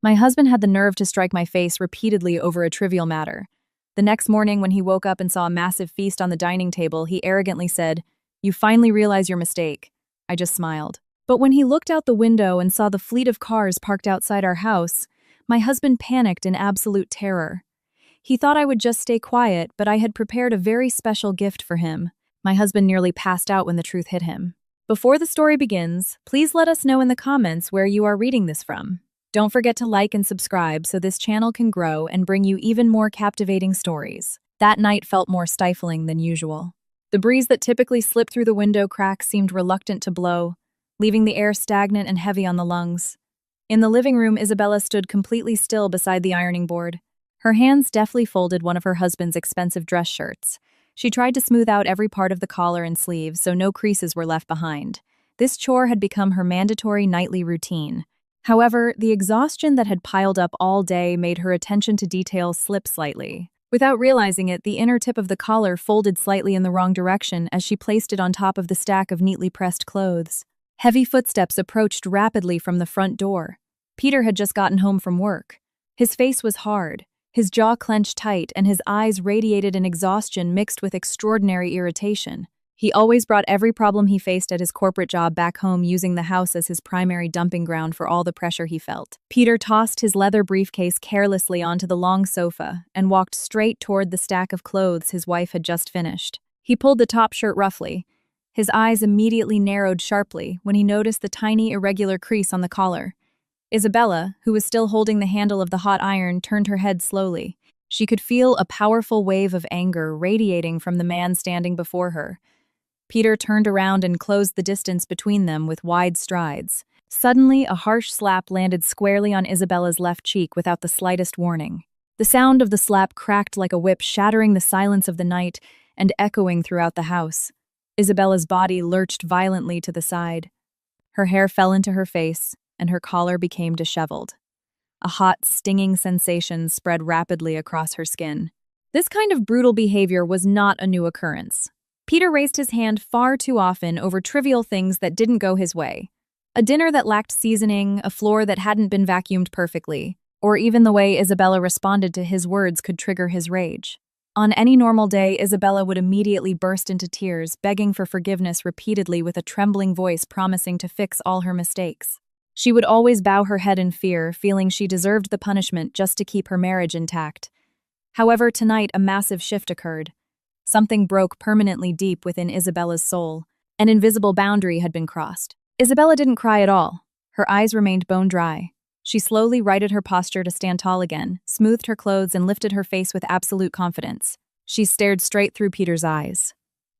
My husband had the nerve to strike my face repeatedly over a trivial matter. The next morning, when he woke up and saw a massive feast on the dining table, he arrogantly said, "You finally realize your mistake." I just smiled. But when he looked out the window and saw the fleet of cars parked outside our house, my husband panicked in absolute terror. He thought I would just stay quiet, but I had prepared a very special gift for him. My husband nearly passed out when the truth hit him. Before the story begins, please let us know in the comments where you are reading this from. Don't forget to like and subscribe so this channel can grow and bring you even more captivating stories. That night felt more stifling than usual. The breeze that typically slipped through the window cracks seemed reluctant to blow, leaving the air stagnant and heavy on the lungs. In the living room, Isabella stood completely still beside the ironing board. Her hands deftly folded one of her husband's expensive dress shirts. She tried to smooth out every part of the collar and sleeves so no creases were left behind. This chore had become her mandatory nightly routine. However, the exhaustion that had piled up all day made her attention to detail slip slightly. Without realizing it, the inner tip of the collar folded slightly in the wrong direction as she placed it on top of the stack of neatly pressed clothes. Heavy footsteps approached rapidly from the front door. Peter had just gotten home from work. His face was hard. His jaw clenched tight, and his eyes radiated an exhaustion mixed with extraordinary irritation. He always brought every problem he faced at his corporate job back home, using the house as his primary dumping ground for all the pressure he felt. Peter tossed his leather briefcase carelessly onto the long sofa and walked straight toward the stack of clothes his wife had just finished. He pulled the top shirt roughly. His eyes immediately narrowed sharply when he noticed the tiny, irregular crease on the collar. Isabella, who was still holding the handle of the hot iron, turned her head slowly. She could feel a powerful wave of anger radiating from the man standing before her. Peter turned around and closed the distance between them with wide strides. Suddenly, a harsh slap landed squarely on Isabella's left cheek without the slightest warning. The sound of the slap cracked like a whip, shattering the silence of the night and echoing throughout the house. Isabella's body lurched violently to the side. Her hair fell into her face, and her collar became disheveled. A hot, stinging sensation spread rapidly across her skin. This kind of brutal behavior was not a new occurrence. Peter raised his hand far too often over trivial things that didn't go his way. A dinner that lacked seasoning, a floor that hadn't been vacuumed perfectly, or even the way Isabella responded to his words could trigger his rage. On any normal day, Isabella would immediately burst into tears, begging for forgiveness repeatedly with a trembling voice promising to fix all her mistakes. She would always bow her head in fear, feeling she deserved the punishment just to keep her marriage intact. However, tonight a massive shift occurred. Something broke permanently deep within Isabella's soul. An invisible boundary had been crossed. Isabella didn't cry at all. Her eyes remained bone dry. She slowly righted her posture to stand tall again, smoothed her clothes, and lifted her face with absolute confidence. She stared straight through Peter's eyes.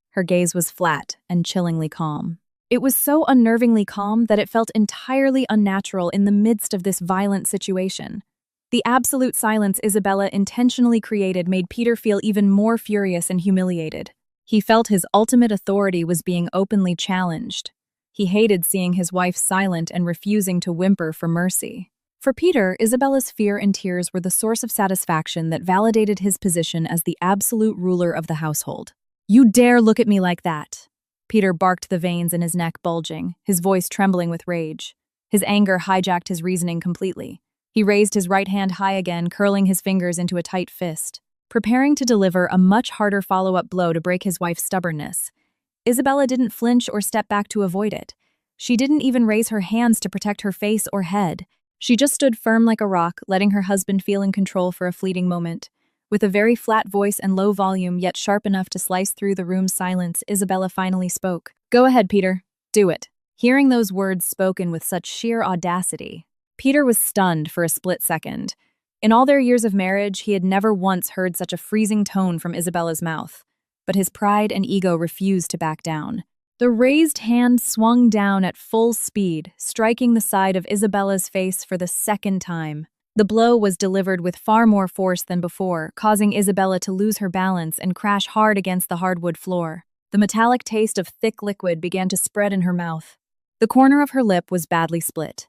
Her gaze was flat and chillingly calm. It was so unnervingly calm that it felt entirely unnatural in the midst of this violent situation. The absolute silence Isabella intentionally created made Peter feel even more furious and humiliated. He felt his ultimate authority was being openly challenged. He hated seeing his wife silent and refusing to whimper for mercy. For Peter, Isabella's fear and tears were the source of satisfaction that validated his position as the absolute ruler of the household. "You dare look at me like that!" Peter barked, the veins in his neck bulging, his voice trembling with rage. His anger hijacked his reasoning completely. He raised his right hand high again, curling his fingers into a tight fist, preparing to deliver a much harder follow-up blow to break his wife's stubbornness. Isabella didn't flinch or step back to avoid it. She didn't even raise her hands to protect her face or head. She just stood firm like a rock, letting her husband feel in control for a fleeting moment. With a very flat voice and low volume, yet sharp enough to slice through the room's silence, Isabella finally spoke. "Go ahead, Peter. Do it." Hearing those words spoken with such sheer audacity, Peter was stunned for a split second. In all their years of marriage, he had never once heard such a freezing tone from Isabella's mouth. But his pride and ego refused to back down. The raised hand swung down at full speed, striking the side of Isabella's face for the second time. The blow was delivered with far more force than before, causing Isabella to lose her balance and crash hard against the hardwood floor. The metallic taste of thick liquid began to spread in her mouth. The corner of her lip was badly split.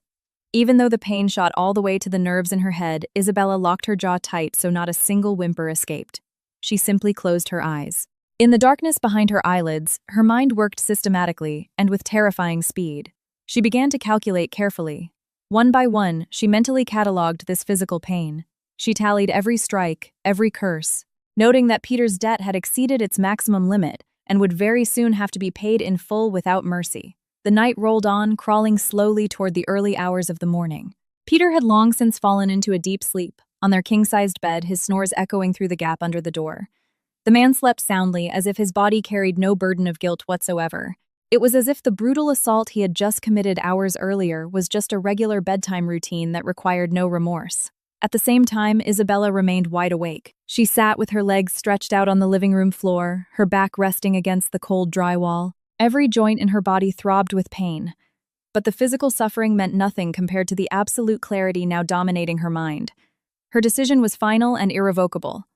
Even though the pain shot all the way to the nerves in her head, Isabella locked her jaw tight so not a single whimper escaped. She simply closed her eyes. In the darkness behind her eyelids, her mind worked systematically and with terrifying speed. She began to calculate carefully. One by one, she mentally cataloged this physical pain. She tallied every strike, every curse, noting that Peter's debt had exceeded its maximum limit and would very soon have to be paid in full without mercy. The night rolled on, crawling slowly toward the early hours of the morning. Peter had long since fallen into a deep sleep, on their king-sized bed, his snores echoing through the gap under the door. The man slept soundly, as if his body carried no burden of guilt whatsoever. It was as if the brutal assault he had just committed hours earlier was just a regular bedtime routine that required no remorse. At the same time, Isabella remained wide awake. She sat with her legs stretched out on the living room floor, her back resting against the cold drywall. Every joint in her body throbbed with pain. But the physical suffering meant nothing compared to the absolute clarity now dominating her mind. Her decision was final and irrevocable.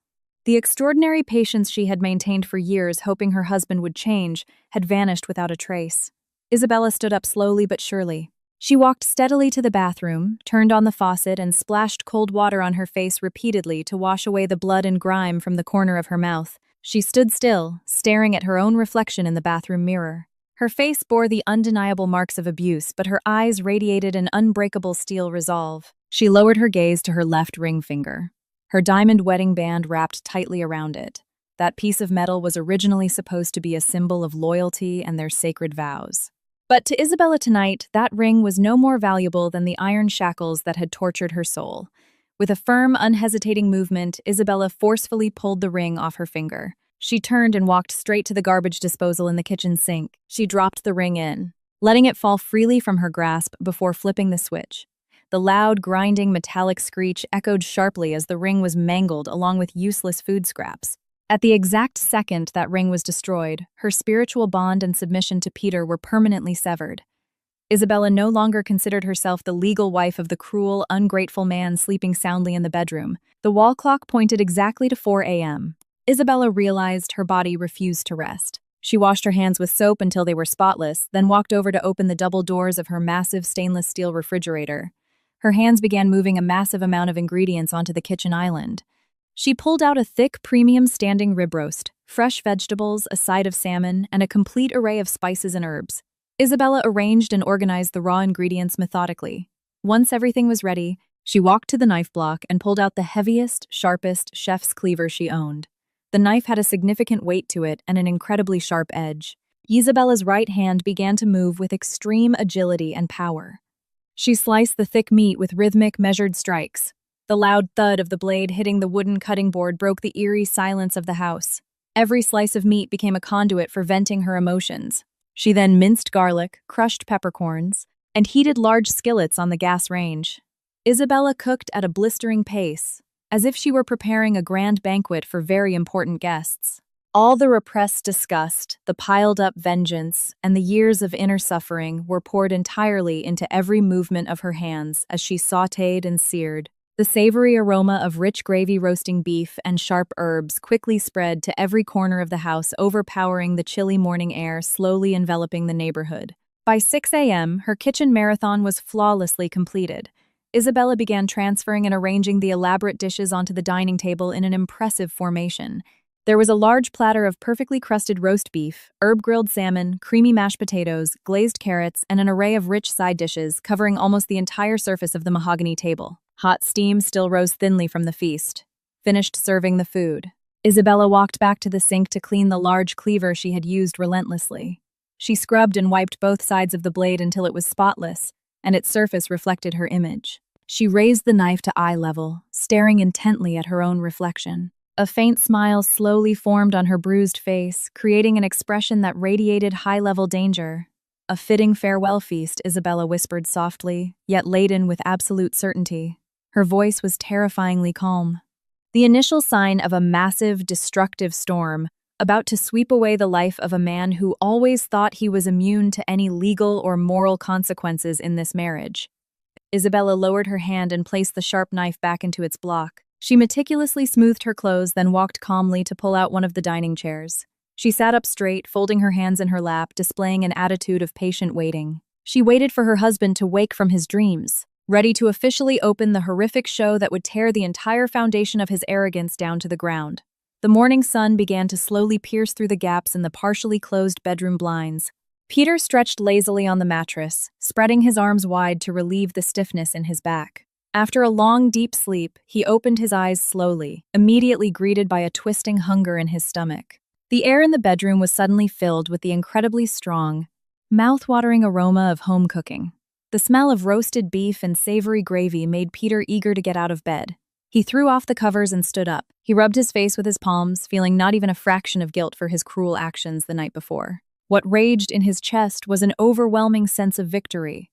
The extraordinary patience she had maintained for years, hoping her husband would change, had vanished without a trace. Isabella stood up slowly but surely. She walked steadily to the bathroom, turned on the faucet, and splashed cold water on her face repeatedly to wash away the blood and grime from the corner of her mouth. She stood still, staring at her own reflection in the bathroom mirror. Her face bore the undeniable marks of abuse, but her eyes radiated an unbreakable steel resolve. She lowered her gaze to her left ring finger. Her diamond wedding band wrapped tightly around it. That piece of metal was originally supposed to be a symbol of loyalty and their sacred vows. But to Isabella tonight, that ring was no more valuable than the iron shackles that had tortured her soul. With a firm, unhesitating movement, Isabella forcefully pulled the ring off her finger. She turned and walked straight to the garbage disposal in the kitchen sink. She dropped the ring in, letting it fall freely from her grasp before flipping the switch. The loud, grinding, metallic screech echoed sharply as the ring was mangled along with useless food scraps. At the exact second that ring was destroyed, her spiritual bond and submission to Peter were permanently severed. Isabella no longer considered herself the legal wife of the cruel, ungrateful man sleeping soundly in the bedroom. The wall clock pointed exactly to 4 a.m. Isabella realized her body refused to rest. She washed her hands with soap until they were spotless, then walked over to open the double doors of her massive stainless steel refrigerator. Her hands began moving a massive amount of ingredients onto the kitchen island. She pulled out a thick, premium standing rib roast, fresh vegetables, a side of salmon, and a complete array of spices and herbs. Isabella arranged and organized the raw ingredients methodically. Once everything was ready, she walked to the knife block and pulled out the heaviest, sharpest chef's cleaver she owned. The knife had a significant weight to it and an incredibly sharp edge. Isabella's right hand began to move with extreme agility and power. She sliced the thick meat with rhythmic, measured strikes. The loud thud of the blade hitting the wooden cutting board broke the eerie silence of the house. Every slice of meat became a conduit for venting her emotions. She then minced garlic, crushed peppercorns, and heated large skillets on the gas range. Isabella cooked at a blistering pace, as if she were preparing a grand banquet for very important guests. All the repressed disgust, the piled-up vengeance, and the years of inner suffering were poured entirely into every movement of her hands as she sautéed and seared. The savory aroma of rich gravy roasting beef and sharp herbs quickly spread to every corner of the house, overpowering the chilly morning air slowly enveloping the neighborhood. By 6 a.m., her kitchen marathon was flawlessly completed. Isabella began transferring and arranging the elaborate dishes onto the dining table in an impressive formation. There was a large platter of perfectly crusted roast beef, herb-grilled salmon, creamy mashed potatoes, glazed carrots, and an array of rich side dishes covering almost the entire surface of the mahogany table. Hot steam still rose thinly from the feast. Finished serving the food, Isabella walked back to the sink to clean the large cleaver she had used relentlessly. She scrubbed and wiped both sides of the blade until it was spotless, and its surface reflected her image. She raised the knife to eye level, staring intently at her own reflection. A faint smile slowly formed on her bruised face, creating an expression that radiated high-level danger. A fitting farewell feast, Isabella whispered softly, yet laden with absolute certainty. Her voice was terrifyingly calm. The initial sign of a massive, destructive storm, about to sweep away the life of a man who always thought he was immune to any legal or moral consequences in this marriage. Isabella lowered her hand and placed the sharp knife back into its block. She meticulously smoothed her clothes, then walked calmly to pull out one of the dining chairs. She sat up straight, folding her hands in her lap, displaying an attitude of patient waiting. She waited for her husband to wake from his dreams, ready to officially open the horrific show that would tear the entire foundation of his arrogance down to the ground. The morning sun began to slowly pierce through the gaps in the partially closed bedroom blinds. Peter stretched lazily on the mattress, spreading his arms wide to relieve the stiffness in his back. After a long, deep sleep, he opened his eyes slowly, immediately greeted by a twisting hunger in his stomach. The air in the bedroom was suddenly filled with the incredibly strong, mouth-watering aroma of home cooking. The smell of roasted beef and savory gravy made Peter eager to get out of bed. He threw off the covers and stood up. He rubbed his face with his palms, feeling not even a fraction of guilt for his cruel actions the night before. What raged in his chest was an overwhelming sense of victory.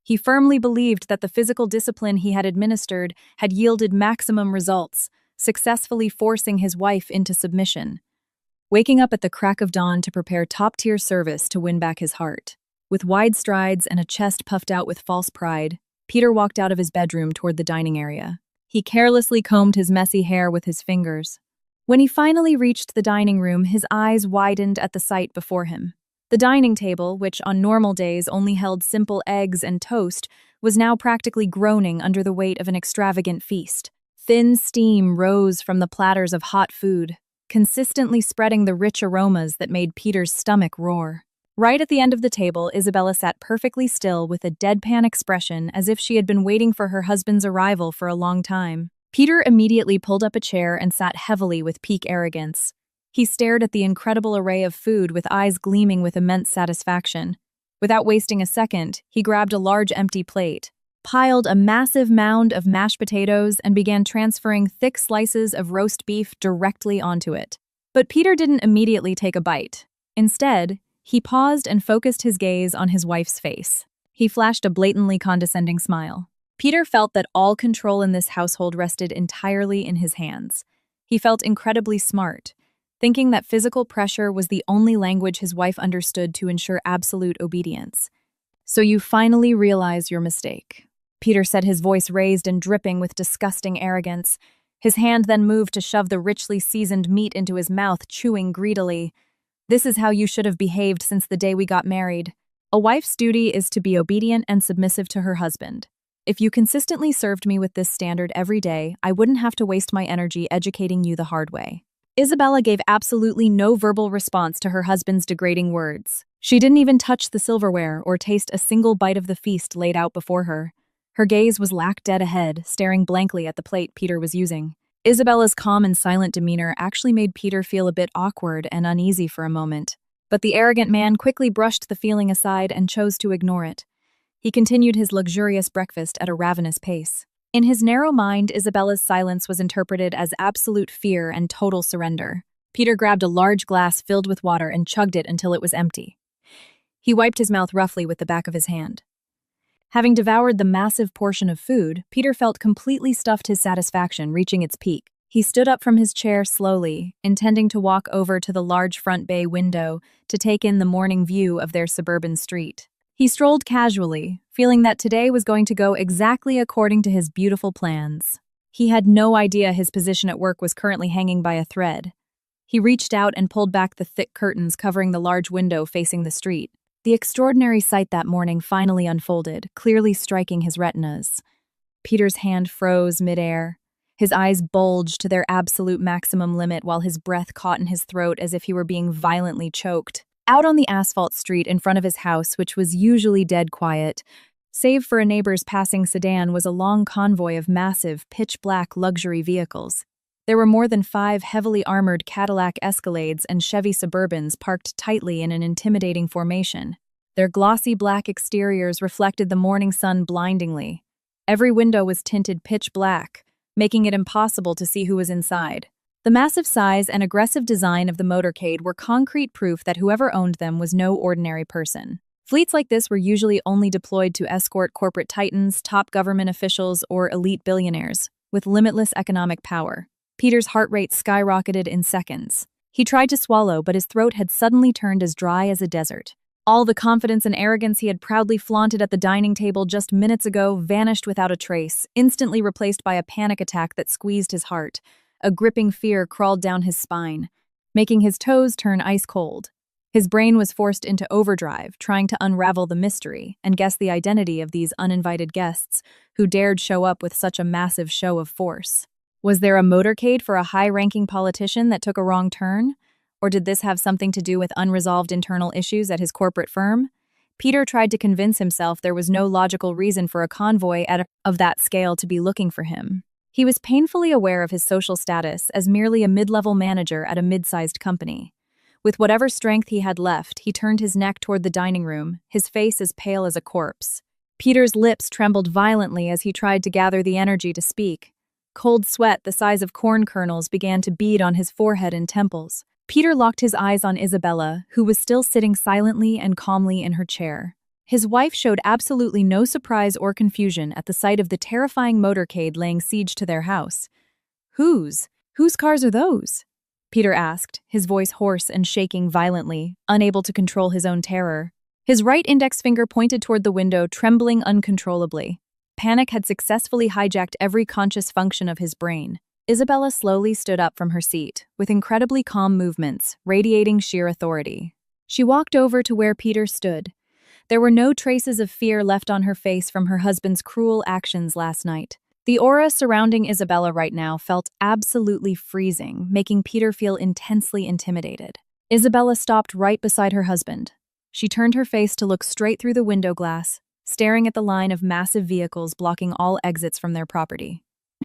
He firmly believed that the physical discipline he had administered had yielded maximum results, successfully forcing his wife into submission. Waking up at the crack of dawn to prepare top-tier service to win back his heart. With wide strides and a chest puffed out with false pride, Peter walked out of his bedroom toward the dining area. He carelessly combed his messy hair with his fingers. When he finally reached the dining room, his eyes widened at the sight before him. The dining table, which on normal days only held simple eggs and toast, was now practically groaning under the weight of an extravagant feast. Thin steam rose from the platters of hot food, consistently spreading the rich aromas that made Peter's stomach roar. Right at the end of the table, Isabella sat perfectly still with a deadpan expression as if she had been waiting for her husband's arrival for a long time. Peter immediately pulled up a chair and sat heavily with peak arrogance. He stared at the incredible array of food with eyes gleaming with immense satisfaction. Without wasting a second, he grabbed a large empty plate, piled a massive mound of mashed potatoes, and began transferring thick slices of roast beef directly onto it. But Peter didn't immediately take a bite. Instead, he paused and focused his gaze on his wife's face. He flashed a blatantly condescending smile. Peter felt that all control in this household rested entirely in his hands. He felt incredibly smart, thinking that physical pressure was the only language his wife understood to ensure absolute obedience. "So you finally realize your mistake," Peter said, his voice raised and dripping with disgusting arrogance. His hand then moved to shove the richly seasoned meat into his mouth, chewing greedily. "This is how you should have behaved since the day we got married. A wife's duty is to be obedient and submissive to her husband. If you consistently served me with this standard every day, I wouldn't have to waste my energy educating you the hard way." Isabella gave absolutely no verbal response to her husband's degrading words. She didn't even touch the silverware or taste a single bite of the feast laid out before her. Her gaze was lack dead ahead, staring blankly at the plate Peter was using. Isabella's calm and silent demeanor actually made Peter feel a bit awkward and uneasy for a moment. But the arrogant man quickly brushed the feeling aside and chose to ignore it. He continued his luxurious breakfast at a ravenous pace. In his narrow mind, Isabella's silence was interpreted as absolute fear and total surrender. Peter grabbed a large glass filled with water and chugged it until it was empty. He wiped his mouth roughly with the back of his hand. Having devoured the massive portion of food, Peter felt completely stuffed, his satisfaction reaching its peak. He stood up from his chair slowly, intending to walk over to the large front bay window to take in the morning view of their suburban street. He strolled casually, feeling that today was going to go exactly according to his beautiful plans. He had no idea his position at work was currently hanging by a thread. He reached out and pulled back the thick curtains covering the large window facing the street. The extraordinary sight that morning finally unfolded, clearly striking his retinas. Peter's hand froze midair. His eyes bulged to their absolute maximum limit while his breath caught in his throat as if he were being violently choked. Out on the asphalt street in front of his house, which was usually dead quiet, save for a neighbor's passing sedan, was a long convoy of massive, pitch-black luxury vehicles. There were more than 5 heavily armored Cadillac Escalades and Chevy Suburbans parked tightly in an intimidating formation. Their glossy black exteriors reflected the morning sun blindingly. Every window was tinted pitch black, making it impossible to see who was inside. The massive size and aggressive design of the motorcade were concrete proof that whoever owned them was no ordinary person. Fleets like this were usually only deployed to escort corporate titans, top government officials, or elite billionaires, with limitless economic power. Peter's heart rate skyrocketed in seconds. He tried to swallow, but his throat had suddenly turned as dry as a desert. All the confidence and arrogance he had proudly flaunted at the dining table just minutes ago vanished without a trace, instantly replaced by a panic attack that squeezed his heart. A gripping fear crawled down his spine, making his toes turn ice cold. His brain was forced into overdrive, trying to unravel the mystery and guess the identity of these uninvited guests who dared show up with such a massive show of force. Was there a motorcade for a high-ranking politician that took a wrong turn? Or did this have something to do with unresolved internal issues at his corporate firm? Peter tried to convince himself there was no logical reason for a convoy of that scale to be looking for him. He was painfully aware of his social status as merely a mid-level manager at a mid-sized company. With whatever strength he had left, he turned his neck toward the dining room, his face as pale as a corpse. Peter's lips trembled violently as he tried to gather the energy to speak. Cold sweat the size of corn kernels began to bead on his forehead and temples. Peter locked his eyes on Isabella, who was still sitting silently and calmly in her chair. His wife showed absolutely no surprise or confusion at the sight of the terrifying motorcade laying siege to their house. Whose cars are those? Peter asked, his voice hoarse and shaking violently, unable to control his own terror. His right index finger pointed toward the window, trembling uncontrollably. Panic had successfully hijacked every conscious function of his brain. Isabella slowly stood up from her seat, with incredibly calm movements, radiating sheer authority. She walked over to where Peter stood. There were no traces of fear left on her face from her husband's cruel actions last night. The aura surrounding Isabella right now felt absolutely freezing, making Peter feel intensely intimidated. Isabella stopped right beside her husband. She turned her face to look straight through the window glass, staring at the line of massive vehicles blocking all exits from their property.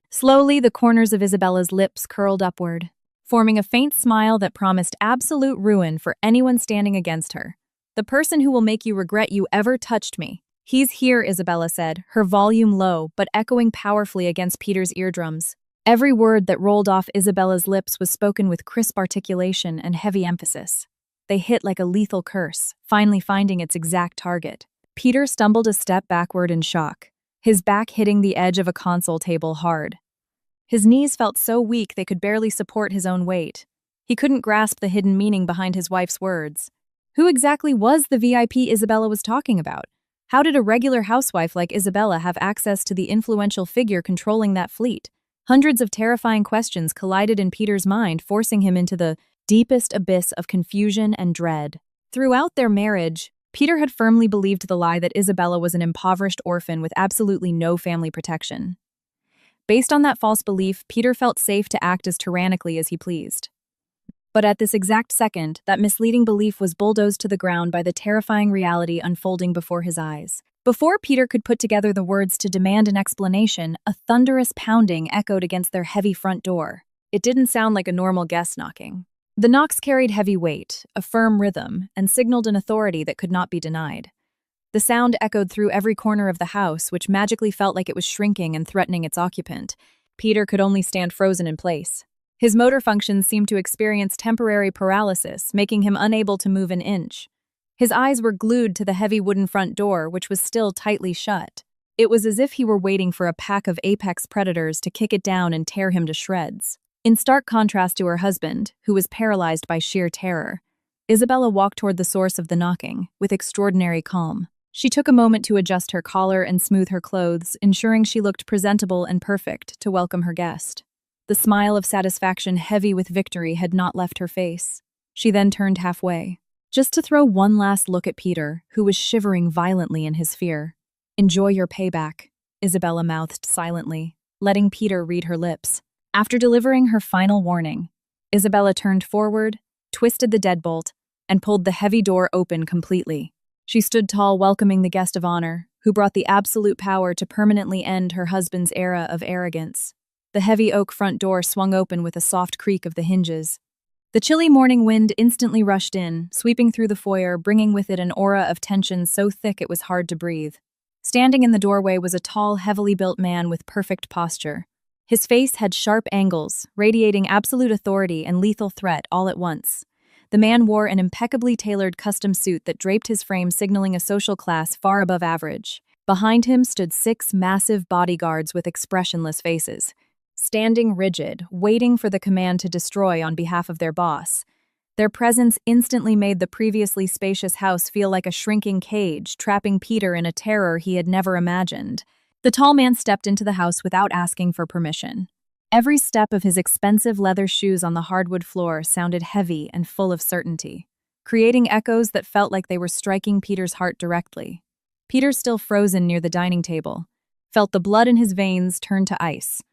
Slowly, the corners of Isabella's lips curled upward, forming a faint smile that promised absolute ruin for anyone standing against her. "The person who will make you regret you ever touched me. He's here," Isabella said, her volume low but echoing powerfully against Peter's eardrums. Every word that rolled off Isabella's lips was spoken with crisp articulation and heavy emphasis. They hit like a lethal curse, finally finding its exact target. Peter stumbled a step backward in shock, his back hitting the edge of a console table hard. His knees felt so weak they could barely support his own weight. He couldn't grasp the hidden meaning behind his wife's words. Who exactly was the VIP Isabella was talking about? How did a regular housewife like Isabella have access to the influential figure controlling that fleet? Hundreds of terrifying questions collided in Peter's mind, forcing him into the deepest abyss of confusion and dread. Throughout their marriage, Peter had firmly believed the lie that Isabella was an impoverished orphan with absolutely no family protection. Based on that false belief, Peter felt safe to act as tyrannically as he pleased. But at this exact second, that misleading belief was bulldozed to the ground by the terrifying reality unfolding before his eyes. Before Peter could put together the words to demand an explanation, a thunderous pounding echoed against their heavy front door. It didn't sound like a normal guest knocking. The knocks carried heavy weight, a firm rhythm, and signaled an authority that could not be denied. The sound echoed through every corner of the house, which magically felt like it was shrinking and threatening its occupant. Peter could only stand frozen in place. His motor functions seemed to experience temporary paralysis, making him unable to move an inch. His eyes were glued to the heavy wooden front door, which was still tightly shut. It was as if he were waiting for a pack of apex predators to kick it down and tear him to shreds. In stark contrast to her husband, who was paralyzed by sheer terror, Isabella walked toward the source of the knocking, with extraordinary calm. She took a moment to adjust her collar and smooth her clothes, ensuring she looked presentable and perfect to welcome her guest. The smile of satisfaction heavy with victory had not left her face. She then turned halfway, just to throw one last look at Peter, who was shivering violently in his fear. "Enjoy your payback," Isabella mouthed silently, letting Peter read her lips. After delivering her final warning, Isabella turned forward, twisted the deadbolt, and pulled the heavy door open completely. She stood tall, welcoming the guest of honor, who brought the absolute power to permanently end her husband's era of arrogance. The heavy oak front door swung open with a soft creak of the hinges. The chilly morning wind instantly rushed in, sweeping through the foyer, bringing with it an aura of tension so thick it was hard to breathe. Standing in the doorway was a tall, heavily built man with perfect posture. His face had sharp angles, radiating absolute authority and lethal threat all at once. The man wore an impeccably tailored custom suit that draped his frame, signaling a social class far above average. Behind him stood 6 massive bodyguards with expressionless faces, standing rigid, waiting for the command to destroy on behalf of their boss. Their presence instantly made the previously spacious house feel like a shrinking cage, trapping Peter in a terror he had never imagined. The tall man stepped into the house without asking for permission. Every step of his expensive leather shoes on the hardwood floor sounded heavy and full of certainty, creating echoes that felt like they were striking Peter's heart directly. Peter, still frozen near the dining table, felt the blood in his veins turn to ice.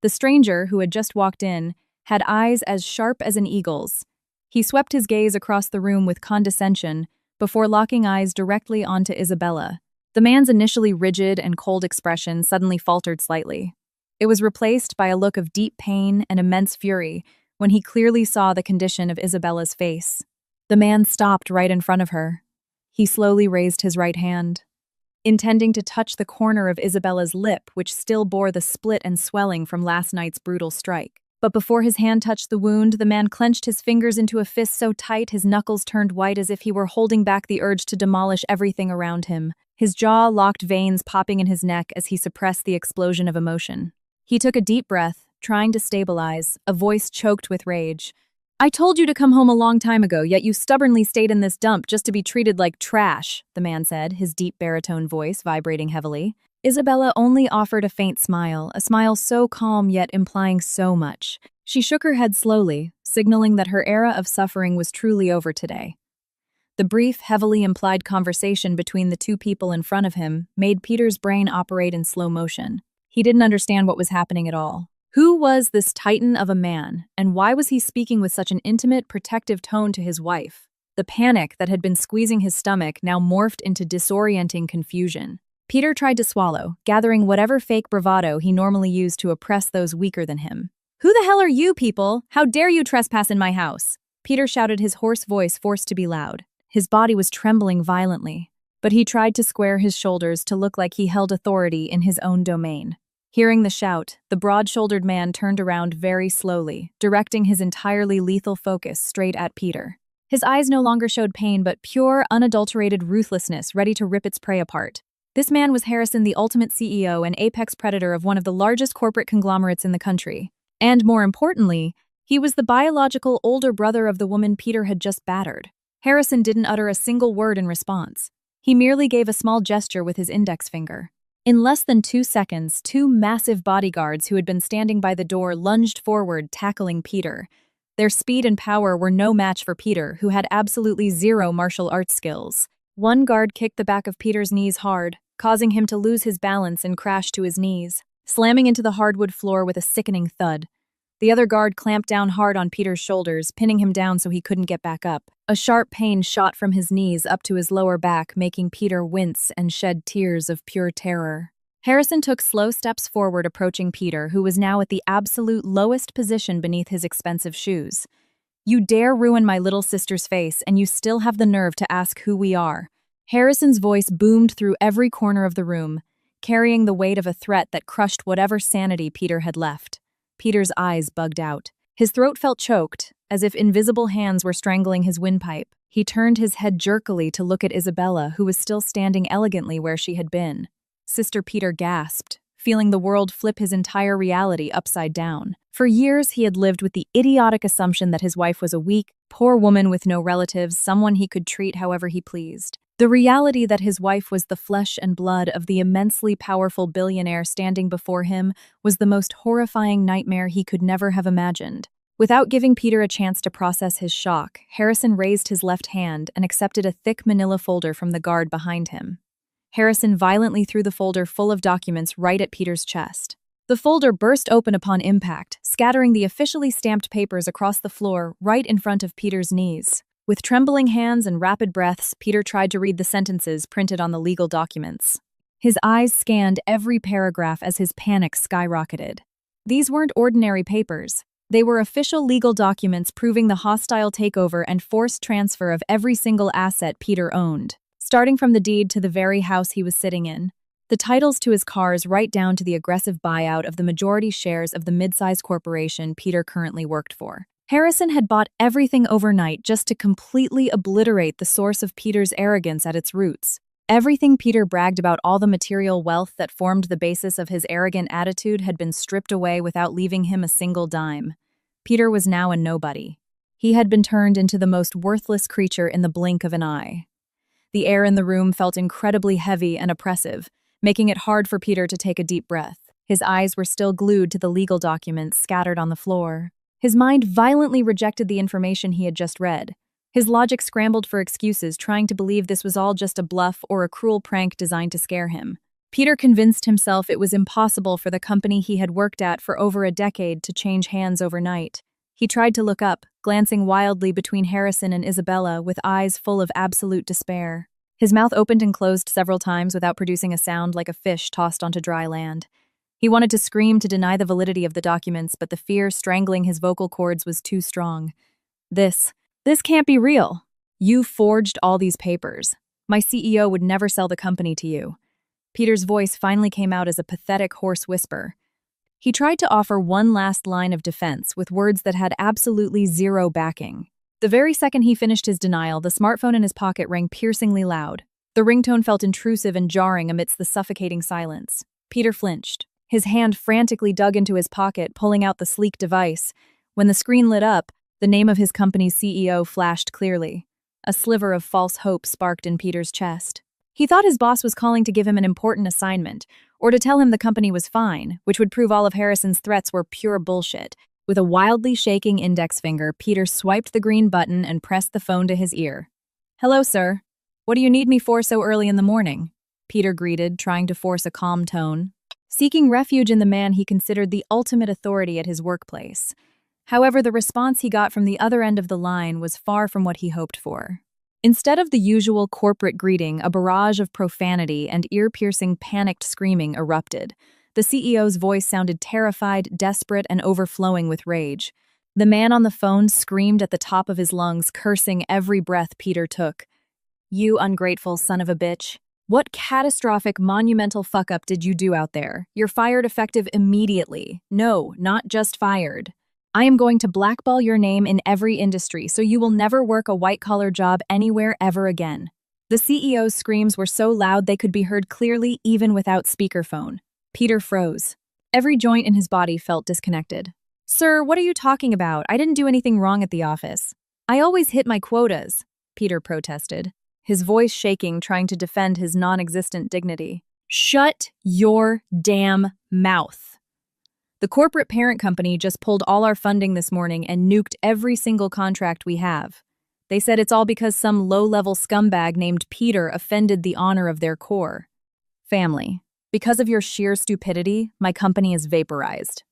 The stranger, who had just walked in, had eyes as sharp as an eagle's. He swept his gaze across the room with condescension before locking eyes directly onto Isabella. The man's initially rigid and cold expression suddenly faltered slightly. It was replaced by a look of deep pain and immense fury when he clearly saw the condition of Isabella's face. The man stopped right in front of her. He slowly raised his right hand, intending to touch the corner of Isabella's lip, which still bore the split and swelling from last night's brutal strike. But before his hand touched the wound, the man clenched his fingers into a fist so tight his knuckles turned white as if he were holding back the urge to demolish everything around him. His jaw locked, veins popping in his neck as he suppressed the explosion of emotion. He took a deep breath, trying to stabilize, a voice choked with rage. "I told you to come home a long time ago, yet you stubbornly stayed in this dump just to be treated like trash," the man said, his deep baritone voice vibrating heavily. Isabella only offered a faint smile, a smile so calm yet implying so much. She shook her head slowly, signaling that her era of suffering was truly over today. The brief, heavily implied conversation between the two people in front of him made Peter's brain operate in slow motion. He didn't understand what was happening at all. Who was this titan of a man, and why was he speaking with such an intimate, protective tone to his wife? The panic that had been squeezing his stomach now morphed into disorienting confusion. Peter tried to swallow, gathering whatever fake bravado he normally used to oppress those weaker than him. "Who the hell are you people? How dare you trespass in my house?" Peter shouted, his hoarse voice forced to be loud. His body was trembling violently, but he tried to square his shoulders to look like he held authority in his own domain. Hearing the shout, the broad-shouldered man turned around very slowly, directing his entirely lethal focus straight at Peter. His eyes no longer showed pain but pure, unadulterated ruthlessness ready to rip its prey apart. This man was Harrison, the ultimate CEO and apex predator of one of the largest corporate conglomerates in the country. And more importantly, he was the biological older brother of the woman Peter had just battered. Harrison didn't utter a single word in response. He merely gave a small gesture with his index finger. In less than 2 seconds, 2 massive bodyguards who had been standing by the door lunged forward, tackling Peter. Their speed and power were no match for Peter, who had absolutely zero martial arts skills. One guard kicked the back of Peter's knees hard, causing him to lose his balance and crash to his knees, slamming into the hardwood floor with a sickening thud. The other guard clamped down hard on Peter's shoulders, pinning him down so he couldn't get back up. A sharp pain shot from his knees up to his lower back, making Peter wince and shed tears of pure terror. Harrison took slow steps forward, approaching Peter, who was now at the absolute lowest position beneath his expensive shoes. "You dare ruin my little sister's face, and you still have the nerve to ask who we are." Harrison's voice boomed through every corner of the room, carrying the weight of a threat that crushed whatever sanity Peter had left. Peter's eyes bugged out. His throat felt choked, as if invisible hands were strangling his windpipe. He turned his head jerkily to look at Isabella, who was still standing elegantly where she had been. Sister Peter gasped, feeling the world flip his entire reality upside down. For years, he had lived with the idiotic assumption that his wife was a weak, poor woman with no relatives, someone he could treat however he pleased. The reality that his wife was the flesh and blood of the immensely powerful billionaire standing before him was the most horrifying nightmare he could never have imagined. Without giving Peter a chance to process his shock, Harrison raised his left hand and accepted a thick manila folder from the guard behind him. Harrison violently threw the folder full of documents right at Peter's chest. The folder burst open upon impact, scattering the officially stamped papers across the floor right in front of Peter's knees. With trembling hands and rapid breaths, Peter tried to read the sentences printed on the legal documents. His eyes scanned every paragraph as his panic skyrocketed. These weren't ordinary papers. They were official legal documents proving the hostile takeover and forced transfer of every single asset Peter owned, starting from the deed to the very house he was sitting in, the titles to his cars right down to the aggressive buyout of the majority shares of the mid-sized corporation Peter currently worked for. Harrison had bought everything overnight just to completely obliterate the source of Peter's arrogance at its roots. Everything Peter bragged about, all the material wealth that formed the basis of his arrogant attitude, had been stripped away without leaving him a single dime. Peter was now a nobody. He had been turned into the most worthless creature in the blink of an eye. The air in the room felt incredibly heavy and oppressive, making it hard for Peter to take a deep breath. His eyes were still glued to the legal documents scattered on the floor. His mind violently rejected the information he had just read. His logic scrambled for excuses, trying to believe this was all just a bluff or a cruel prank designed to scare him. Peter convinced himself it was impossible for the company he had worked at for over a decade to change hands overnight. He tried to look up, glancing wildly between Harrison and Isabella with eyes full of absolute despair. His mouth opened and closed several times without producing a sound like a fish tossed onto dry land. He wanted to scream to deny the validity of the documents, but the fear strangling his vocal cords was too strong. This can't be real. You forged all these papers. My CEO would never sell the company to you. Peter's voice finally came out as a pathetic, hoarse whisper. He tried to offer one last line of defense with words that had absolutely zero backing. The very second he finished his denial, the smartphone in his pocket rang piercingly loud. The ringtone felt intrusive and jarring amidst the suffocating silence. Peter flinched. His hand frantically dug into his pocket, pulling out the sleek device. When the screen lit up, the name of his company's CEO flashed clearly. A sliver of false hope sparked in Peter's chest. He thought his boss was calling to give him an important assignment, or to tell him the company was fine, which would prove all of Harrison's threats were pure bullshit. With a wildly shaking index finger, Peter swiped the green button and pressed the phone to his ear. "Hello, sir. What do you need me for so early in the morning?" Peter greeted, trying to force a calm tone, seeking refuge in the man he considered the ultimate authority at his workplace. However, the response he got from the other end of the line was far from what he hoped for. Instead of the usual corporate greeting, a barrage of profanity and ear-piercing panicked screaming erupted. The CEO's voice sounded terrified, desperate, and overflowing with rage. The man on the phone screamed at the top of his lungs, cursing every breath Peter took. "You ungrateful son of a bitch. What catastrophic, monumental fuck-up did you do out there? You're fired effective immediately. No, not just fired. I am going to blackball your name in every industry, so you will never work a white-collar job anywhere ever again." The CEO's screams were so loud they could be heard clearly even without speakerphone. Peter froze. Every joint in his body felt disconnected. "Sir, what are you talking about? I didn't do anything wrong at the office. I always hit my quotas," Peter protested, his voice shaking, trying to defend his non-existent dignity. "Shut your damn mouth. The corporate parent company just pulled all our funding this morning and nuked every single contract we have. They said it's all because some low-level scumbag named Peter offended the honor of their core family. Because of your sheer stupidity, my company is vaporized.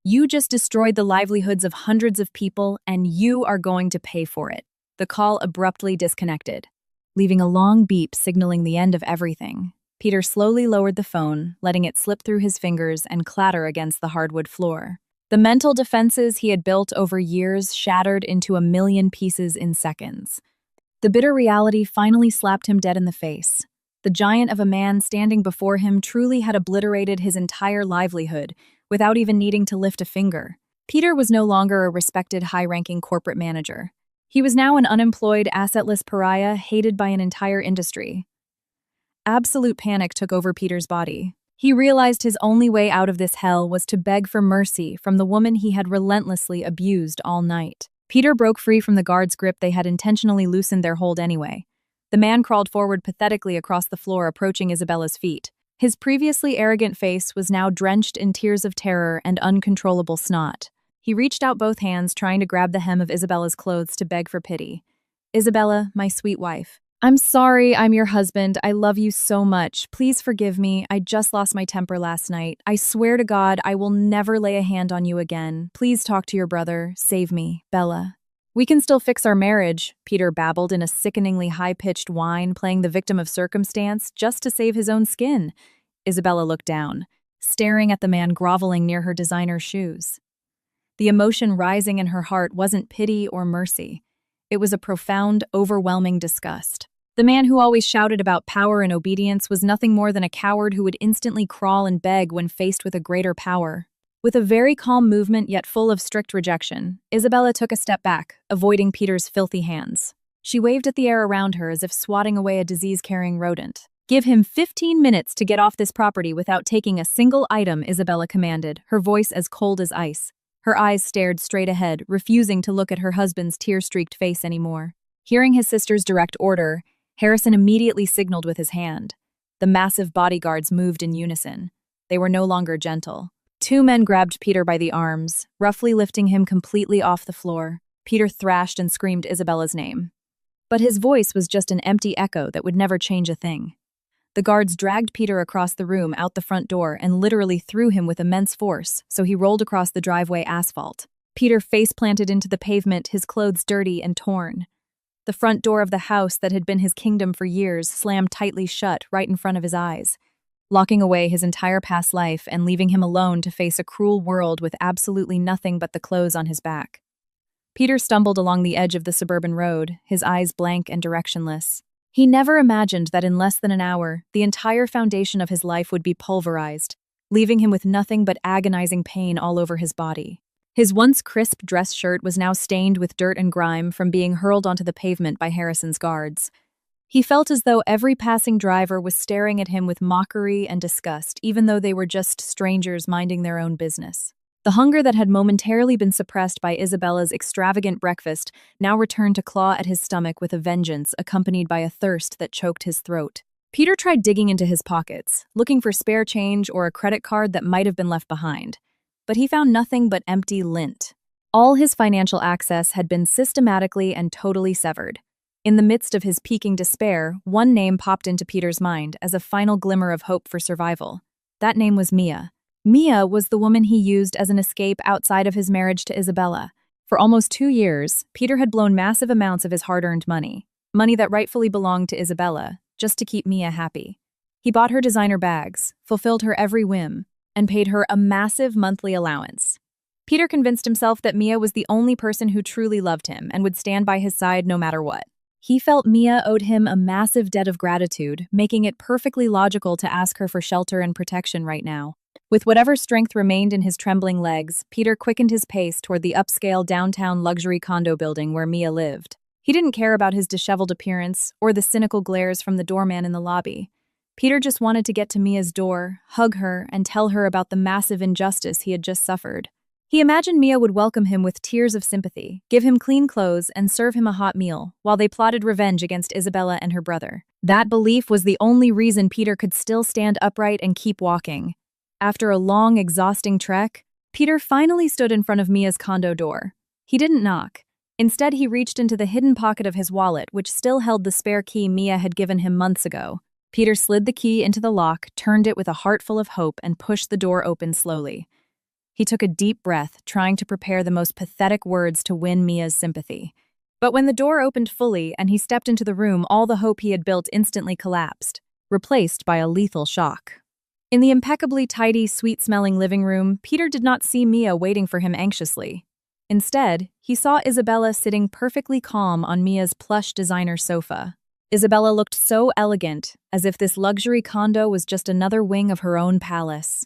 You just destroyed the livelihoods of hundreds of people, and you are going to pay for it." The call abruptly disconnected, leaving a long beep signaling the end of everything. Peter slowly lowered the phone, letting it slip through his fingers and clatter against the hardwood floor. The mental defenses he had built over years shattered into a million pieces in seconds. The bitter reality finally slapped him dead in the face. The giant of a man standing before him truly had obliterated his entire livelihood without even needing to lift a finger. Peter was no longer a respected, high-ranking corporate manager. He was now an unemployed, assetless pariah hated by an entire industry. Absolute panic took over Peter's body. He realized his only way out of this hell was to beg for mercy from the woman he had relentlessly abused all night. Peter broke free from the guard's grip. They had intentionally loosened their hold anyway. The man crawled forward pathetically across the floor, approaching Isabella's feet. His previously arrogant face was now drenched in tears of terror and uncontrollable snot. He reached out both hands, trying to grab the hem of Isabella's clothes to beg for pity. "Isabella, my sweet wife. I'm sorry, I'm your husband. I love you so much. Please forgive me. I just lost my temper last night. I swear to God, I will never lay a hand on you again. Please talk to your brother. Save me, Bella." "We can still fix our marriage," Peter babbled in a sickeningly high-pitched whine, playing the victim of circumstance just to save his own skin. Isabella looked down, staring at the man groveling near her designer shoes. The emotion rising in her heart wasn't pity or mercy. It was a profound, overwhelming disgust. The man who always shouted about power and obedience was nothing more than a coward who would instantly crawl and beg when faced with a greater power. With a very calm movement yet full of strict rejection, Isabella took a step back, avoiding Peter's filthy hands. She waved at the air around her as if swatting away a disease-carrying rodent. "Give him 15 minutes to get off this property without taking a single item," Isabella commanded, her voice as cold as ice. Her eyes stared straight ahead, refusing to look at her husband's tear-streaked face anymore. Hearing his sister's direct order, Harrison immediately signaled with his hand. The massive bodyguards moved in unison. They were no longer gentle. Two men grabbed Peter by the arms, roughly lifting him completely off the floor. Peter thrashed and screamed Isabella's name. But his voice was just an empty echo that would never change a thing. The guards dragged Peter across the room out the front door and literally threw him with immense force, so he rolled across the driveway asphalt. Peter face-planted into the pavement, his clothes dirty and torn. The front door of the house that had been his kingdom for years slammed tightly shut right in front of his eyes, locking away his entire past life and leaving him alone to face a cruel world with absolutely nothing but the clothes on his back. Peter stumbled along the edge of the suburban road, his eyes blank and directionless. He never imagined that in less than an hour, the entire foundation of his life would be pulverized, leaving him with nothing but agonizing pain all over his body. His once crisp dress shirt was now stained with dirt and grime from being hurled onto the pavement by Harrison's guards. He felt as though every passing driver was staring at him with mockery and disgust, even though they were just strangers minding their own business. The hunger that had momentarily been suppressed by Isabella's extravagant breakfast now returned to claw at his stomach with a vengeance, accompanied by a thirst that choked his throat. Peter tried digging into his pockets, looking for spare change or a credit card that might have been left behind. But he found nothing but empty lint. All his financial access had been systematically and totally severed. In the midst of his peaking despair, one name popped into Peter's mind as a final glimmer of hope for survival. That name was Mia. Mia was the woman he used as an escape outside of his marriage to Isabella. For almost 2 years, Peter had blown massive amounts of his hard-earned money that rightfully belonged to Isabella, just to keep Mia happy. He bought her designer bags, fulfilled her every whim, and paid her a massive monthly allowance. Peter convinced himself that Mia was the only person who truly loved him and would stand by his side no matter what. He felt Mia owed him a massive debt of gratitude, making it perfectly logical to ask her for shelter and protection right now. With whatever strength remained in his trembling legs, Peter quickened his pace toward the upscale downtown luxury condo building where Mia lived. He didn't care about his disheveled appearance or the cynical glares from the doorman in the lobby. Peter just wanted to get to Mia's door, hug her, and tell her about the massive injustice he had just suffered. He imagined Mia would welcome him with tears of sympathy, give him clean clothes, and serve him a hot meal, while they plotted revenge against Isabella and her brother. That belief was the only reason Peter could still stand upright and keep walking. After a long, exhausting trek, Peter finally stood in front of Mia's condo door. He didn't knock. Instead, he reached into the hidden pocket of his wallet, which still held the spare key Mia had given him months ago. Peter slid the key into the lock, turned it with a heart full of hope, and pushed the door open slowly. He took a deep breath, trying to prepare the most pathetic words to win Mia's sympathy. But when the door opened fully and he stepped into the room, all the hope he had built instantly collapsed, replaced by a lethal shock. In the impeccably tidy, sweet-smelling living room, Peter did not see Mia waiting for him anxiously. Instead, he saw Isabella sitting perfectly calm on Mia's plush designer sofa. Isabella looked so elegant, as if this luxury condo was just another wing of her own palace.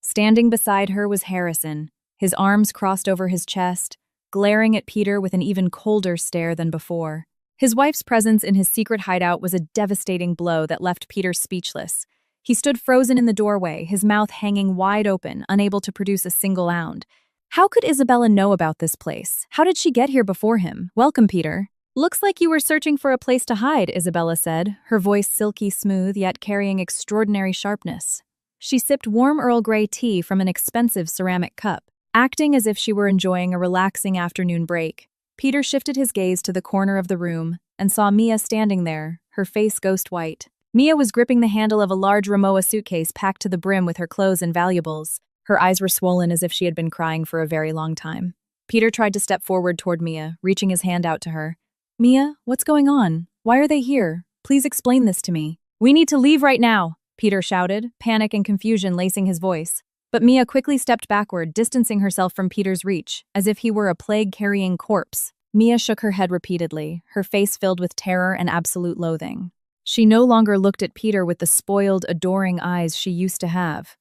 Standing beside her was Harrison, his arms crossed over his chest, glaring at Peter with an even colder stare than before. His wife's presence in his secret hideout was a devastating blow that left Peter speechless. He stood frozen in the doorway, his mouth hanging wide open, unable to produce a single sound. How could Isabella know about this place? How did she get here before him? Welcome, Peter. Looks like you were searching for a place to hide, Isabella said, her voice silky smooth yet carrying extraordinary sharpness. She sipped warm Earl Grey tea from an expensive ceramic cup, acting as if she were enjoying a relaxing afternoon break. Peter shifted his gaze to the corner of the room and saw Mia standing there, her face ghost white. Mia was gripping the handle of a large Rimowa suitcase packed to the brim with her clothes and valuables. Her eyes were swollen as if she had been crying for a very long time. Peter tried to step forward toward Mia, reaching his hand out to her. Mia, what's going on? Why are they here? Please explain this to me. We need to leave right now, Peter shouted, panic and confusion lacing his voice. But Mia quickly stepped backward, distancing herself from Peter's reach, as if he were a plague-carrying corpse. Mia shook her head repeatedly, her face filled with terror and absolute loathing. She no longer looked at Peter with the spoiled, adoring eyes she used to have.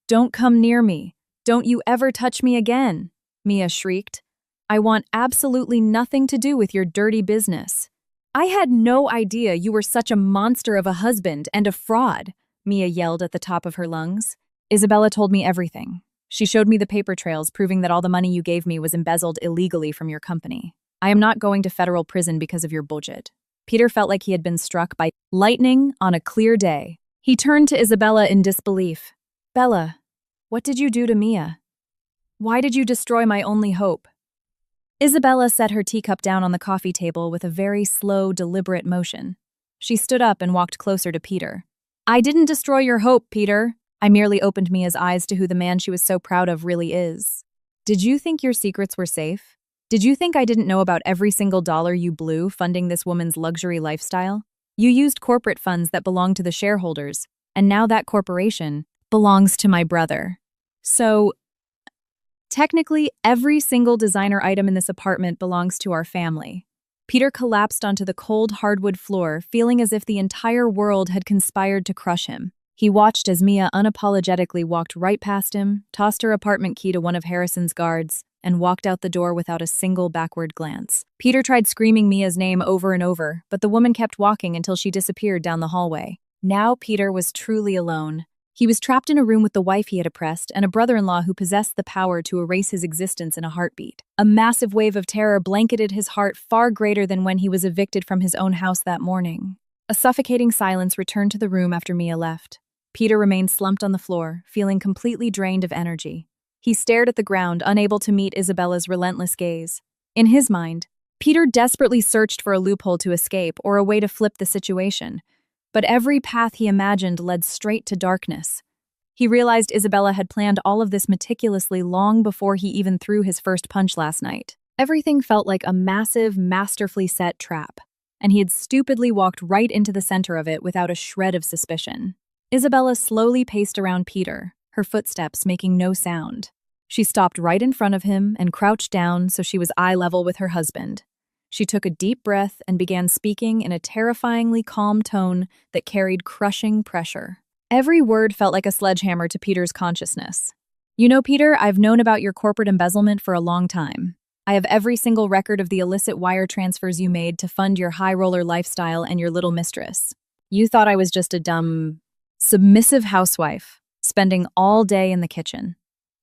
Don't come near me. Don't you ever touch me again, Mia shrieked. I want absolutely nothing to do with your dirty business. I had no idea you were such a monster of a husband and a fraud, Mia yelled at the top of her lungs. Isabella told me everything. She showed me the paper trails proving that all the money you gave me was embezzled illegally from your company. I am not going to federal prison because of your bullshit. Peter felt like he had been struck by lightning on a clear day. He turned to Isabella in disbelief. Bella, what did you do to Mia? Why did you destroy my only hope? Isabella set her teacup down on the coffee table with a very slow, deliberate motion. She stood up and walked closer to Peter. I didn't destroy your hope, Peter. I merely opened Mia's eyes to who the man she was so proud of really is. Did you think your secrets were safe? Did you think I didn't know about every single dollar you blew funding this woman's luxury lifestyle? You used corporate funds that belonged to the shareholders, and now that corporation belongs to my brother. So, technically, every single designer item in this apartment belongs to our family. Peter collapsed onto the cold hardwood floor, feeling as if the entire world had conspired to crush him. He watched as Mia unapologetically walked right past him, tossed her apartment key to one of Harrison's guards, and walked out the door without a single backward glance. Peter tried screaming Mia's name over and over, but the woman kept walking until she disappeared down the hallway. Now Peter was truly alone. He was trapped in a room with the wife he had oppressed and a brother-in-law who possessed the power to erase his existence in a heartbeat. A massive wave of terror blanketed his heart, far greater than when he was evicted from his own house that morning. A suffocating silence returned to the room after Mia left. Peter remained slumped on the floor, feeling completely drained of energy. He stared at the ground, unable to meet Isabella's relentless gaze. In his mind, Peter desperately searched for a loophole to escape or a way to flip the situation. But every path he imagined led straight to darkness. He realized Isabella had planned all of this meticulously long before he even threw his first punch last night. Everything felt like a massive, masterfully set trap, and he had stupidly walked right into the center of it without a shred of suspicion. Isabella slowly paced around Peter, her footsteps making no sound. She stopped right in front of him and crouched down so she was eye level with her husband. She took a deep breath and began speaking in a terrifyingly calm tone that carried crushing pressure. Every word felt like a sledgehammer to Peter's consciousness. You know, Peter, I've known about your corporate embezzlement for a long time. I have every single record of the illicit wire transfers you made to fund your high-roller lifestyle and your little mistress. You thought I was just a dumb, submissive housewife, spending all day in the kitchen.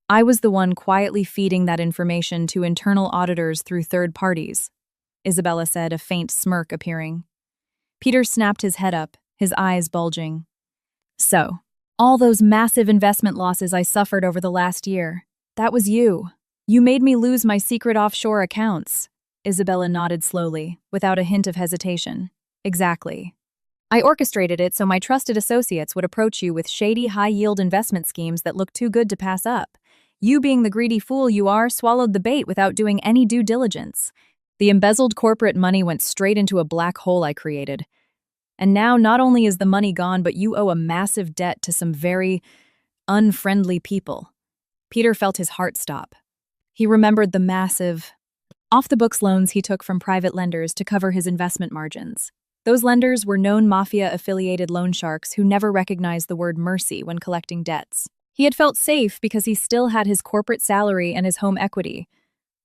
I was the one quietly feeding that information to internal auditors through third parties, Isabella said, a faint smirk appearing. Peter snapped his head up, his eyes bulging. So, all those massive investment losses I suffered over the last year, that was you. You made me lose my secret offshore accounts. Isabella nodded slowly, without a hint of hesitation. Exactly. I orchestrated it so my trusted associates would approach you with shady, high-yield investment schemes that looked too good to pass up. You, being the greedy fool you are, swallowed the bait without doing any due diligence. The embezzled corporate money went straight into a black hole I created. And now not only is the money gone, but you owe a massive debt to some very unfriendly people. Peter felt his heart stop. He remembered the massive, off-the-books loans he took from private lenders to cover his investment margins. Those lenders were known mafia-affiliated loan sharks who never recognized the word mercy when collecting debts. He had felt safe because he still had his corporate salary and his home equity.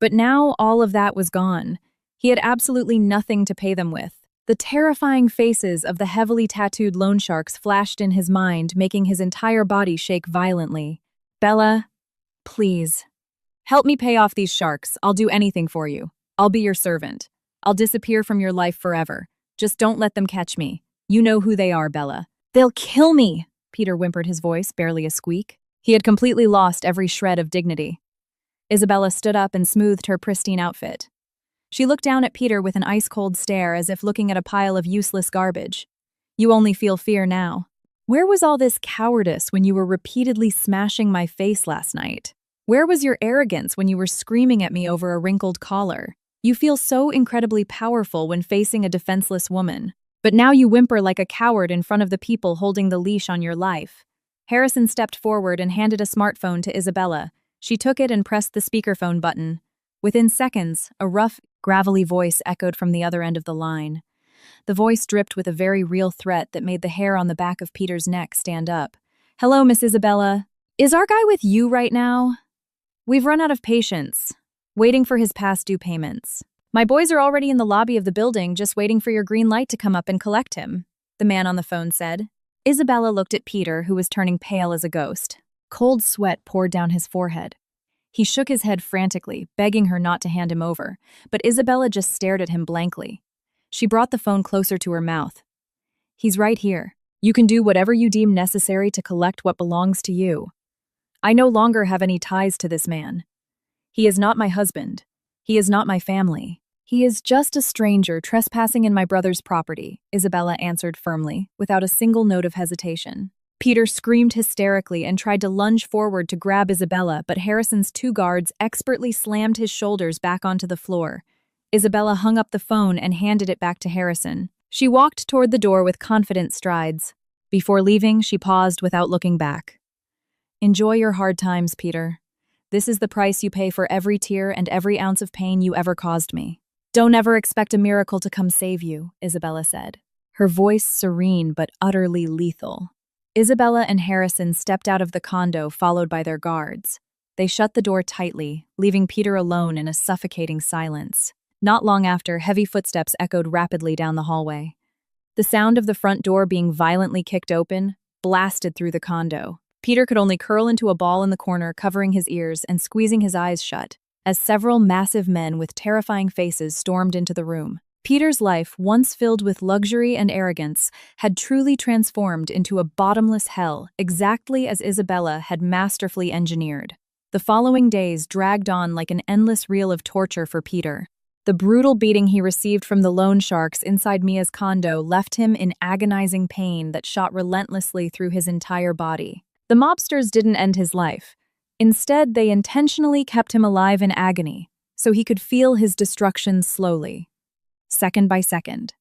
But now all of that was gone. He had absolutely nothing to pay them with. The terrifying faces of the heavily tattooed loan sharks flashed in his mind, making his entire body shake violently. Bella, please. Help me pay off these sharks. I'll do anything for you. I'll be your servant. I'll disappear from your life forever. Just don't let them catch me. You know who they are, Bella. They'll kill me, Peter whimpered, his voice barely a squeak. He had completely lost every shred of dignity. Isabella stood up and smoothed her pristine outfit. She looked down at Peter with an ice-cold stare, as if looking at a pile of useless garbage. You only feel fear now. Where was all this cowardice when you were repeatedly smashing my face last night? Where was your arrogance when you were screaming at me over a wrinkled collar? You feel so incredibly powerful when facing a defenseless woman. But now you whimper like a coward in front of the people holding the leash on your life. Harrison stepped forward and handed a smartphone to Isabella. She took it and pressed the speakerphone button. Within seconds, a rough, gravelly voice echoed from the other end of the line. The voice dripped with a very real threat that made the hair on the back of Peter's neck stand up. Hello, Miss Isabella. Is our guy with you right now? We've run out of patience, waiting for his past due payments. My boys are already in the lobby of the building, just waiting for your green light to come up and collect him, the man on the phone said. Isabella looked at Peter, who was turning pale as a ghost. Cold sweat poured down his forehead. He shook his head frantically, begging her not to hand him over, but Isabella just stared at him blankly. She brought the phone closer to her mouth. He's right here. You can do whatever you deem necessary to collect what belongs to you. I no longer have any ties to this man. He is not my husband. He is not my family. He is just a stranger trespassing in my brother's property, Isabella answered firmly, without a single note of hesitation. Peter screamed hysterically and tried to lunge forward to grab Isabella, but Harrison's two guards expertly slammed his shoulders back onto the floor. Isabella hung up the phone and handed it back to Harrison. She walked toward the door with confident strides. Before leaving, she paused without looking back. "Enjoy your hard times, Peter. This is the price you pay for every tear and every ounce of pain you ever caused me. Don't ever expect a miracle to come save you," Isabella said, her voice serene but utterly lethal. Isabella and Harrison stepped out of the condo, followed by their guards. They shut the door tightly, leaving Peter alone in a suffocating silence. Not long after, heavy footsteps echoed rapidly down the hallway. The sound of the front door being violently kicked open blasted through the condo. Peter could only curl into a ball in the corner, covering his ears and squeezing his eyes shut, as several massive men with terrifying faces stormed into the room. Peter's life, once filled with luxury and arrogance, had truly transformed into a bottomless hell, exactly as Isabella had masterfully engineered. The following days dragged on like an endless reel of torture for Peter. The brutal beating he received from the loan sharks inside Mia's condo left him in agonizing pain that shot relentlessly through his entire body. The mobsters didn't end his life. Instead, they intentionally kept him alive in agony, so he could feel his destruction slowly, second by second.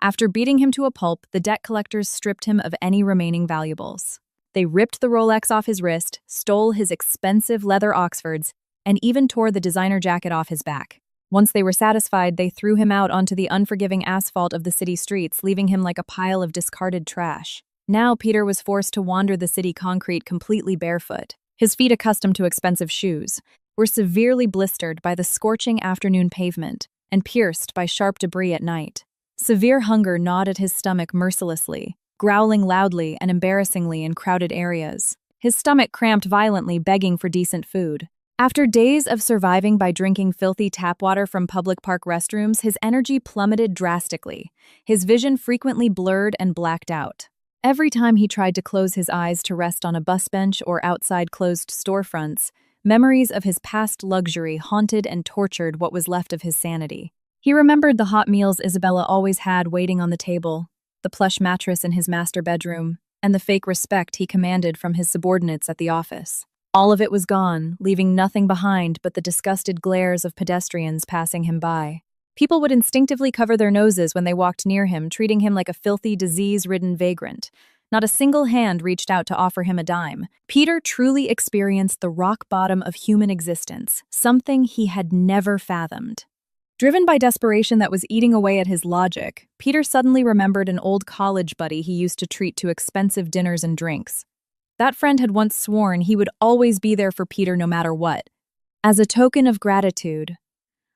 After beating him to a pulp, the debt collectors stripped him of any remaining valuables. They ripped the Rolex off his wrist, stole his expensive leather Oxfords, and even tore the designer jacket off his back. Once they were satisfied, they threw him out onto the unforgiving asphalt of the city streets, leaving him like a pile of discarded trash. Now Peter was forced to wander the city concrete completely barefoot. His feet, accustomed to expensive shoes, were severely blistered by the scorching afternoon pavement and pierced by sharp debris at night. Severe hunger gnawed at his stomach mercilessly, growling loudly and embarrassingly in crowded areas. His stomach cramped violently, begging for decent food. After days of surviving by drinking filthy tap water from public park restrooms, his energy plummeted drastically. His vision frequently blurred and blacked out. Every time he tried to close his eyes to rest on a bus bench or outside closed storefronts, memories of his past luxury haunted and tortured what was left of his sanity. He remembered the hot meals Isabella always had waiting on the table, the plush mattress in his master bedroom, and the fake respect he commanded from his subordinates at the office. All of it was gone, leaving nothing behind but the disgusted glares of pedestrians passing him by. People would instinctively cover their noses when they walked near him, treating him like a filthy, disease-ridden vagrant. Not a single hand reached out to offer him a dime. Peter truly experienced the rock bottom of human existence, something he had never fathomed. Driven by desperation that was eating away at his logic, Peter suddenly remembered an old college buddy he used to treat to expensive dinners and drinks. That friend had once sworn he would always be there for Peter no matter what. As a token of gratitude,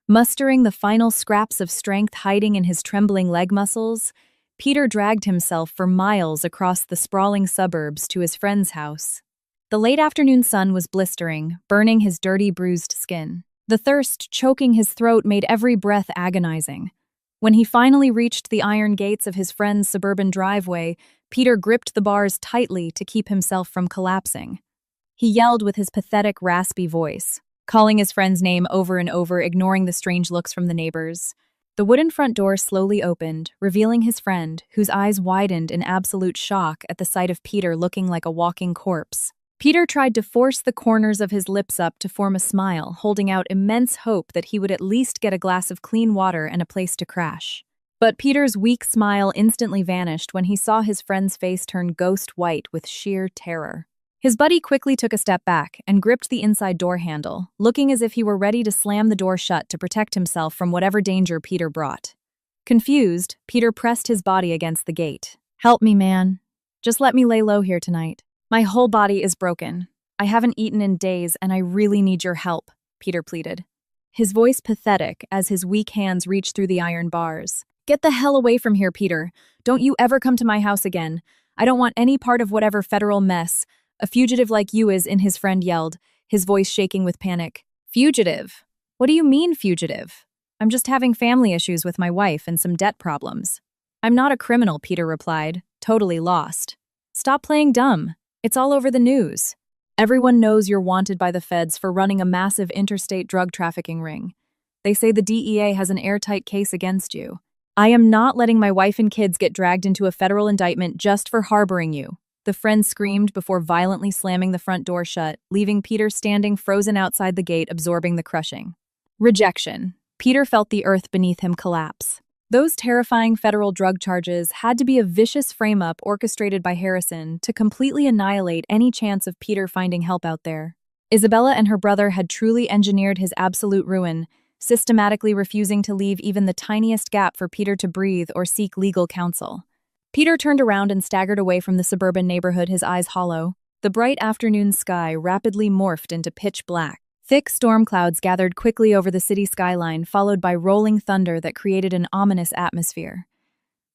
mustering the final scraps of strength hiding in his trembling leg muscles, Peter dragged himself for miles across the sprawling suburbs to his friend's house. The late afternoon sun was blistering, burning his dirty, bruised skin. The thirst choking his throat made every breath agonizing. When he finally reached the iron gates of his friend's suburban driveway, Peter gripped the bars tightly to keep himself from collapsing. He yelled with his pathetic, raspy voice, calling his friend's name over and over, ignoring the strange looks from the neighbors. The wooden front door slowly opened, revealing his friend, whose eyes widened in absolute shock at the sight of Peter looking like a walking corpse. Peter tried to force the corners of his lips up to form a smile, holding out immense hope that he would at least get a glass of clean water and a place to crash. But Peter's weak smile instantly vanished when he saw his friend's face turn ghost white with sheer terror. His buddy quickly took a step back and gripped the inside door handle, looking as if he were ready to slam the door shut to protect himself from whatever danger Peter brought. Confused, Peter pressed his body against the gate. "Help me, man. Just let me lay low here tonight. My whole body is broken. I haven't eaten in days, and I really need your help," Peter pleaded. His voice pathetic as his weak hands reached through the iron bars. "Get the hell away from here, Peter. Don't you ever come to my house again. I don't want any part of whatever federal mess a fugitive like you is in," his friend yelled, his voice shaking with panic. "Fugitive? What do you mean, fugitive? I'm just having family issues with my wife and some debt problems." "I'm not a criminal," Peter replied, totally lost. "Stop playing dumb. It's all over the news. Everyone knows you're wanted by the feds for running a massive interstate drug trafficking ring. They say the DEA has an airtight case against you. I am not letting my wife and kids get dragged into a federal indictment just for harboring you. The friend screamed before violently slamming the front door shut, leaving Peter standing frozen outside the gate, absorbing the crushing. Rejection. Peter felt the earth beneath him collapse. Those terrifying federal drug charges had to be a vicious frame-up orchestrated by Harrison to completely annihilate any chance of Peter finding help out there. Isabella and her brother had truly engineered his absolute ruin, systematically refusing to leave even the tiniest gap for Peter to breathe or seek legal counsel. Peter turned around and staggered away from the suburban neighborhood, his eyes hollow. The bright afternoon sky rapidly morphed into pitch black. Thick storm clouds gathered quickly over the city skyline, followed by rolling thunder that created an ominous atmosphere.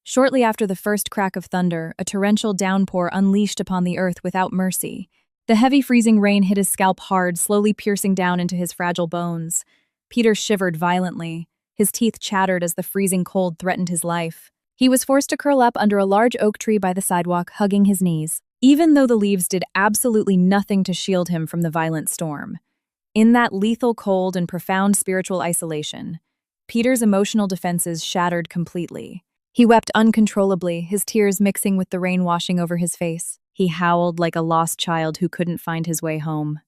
Shortly after the first crack of thunder, a torrential downpour unleashed upon the earth without mercy. The heavy freezing rain hit his scalp hard, slowly piercing down into his fragile bones. Peter shivered violently. His teeth chattered as the freezing cold threatened his life. He was forced to curl up under a large oak tree by the sidewalk, hugging his knees, even though the leaves did absolutely nothing to shield him from the violent storm. In that lethal cold and profound spiritual isolation, Peter's emotional defenses shattered completely. He wept uncontrollably, his tears mixing with the rain washing over his face. He howled like a lost child who couldn't find his way home.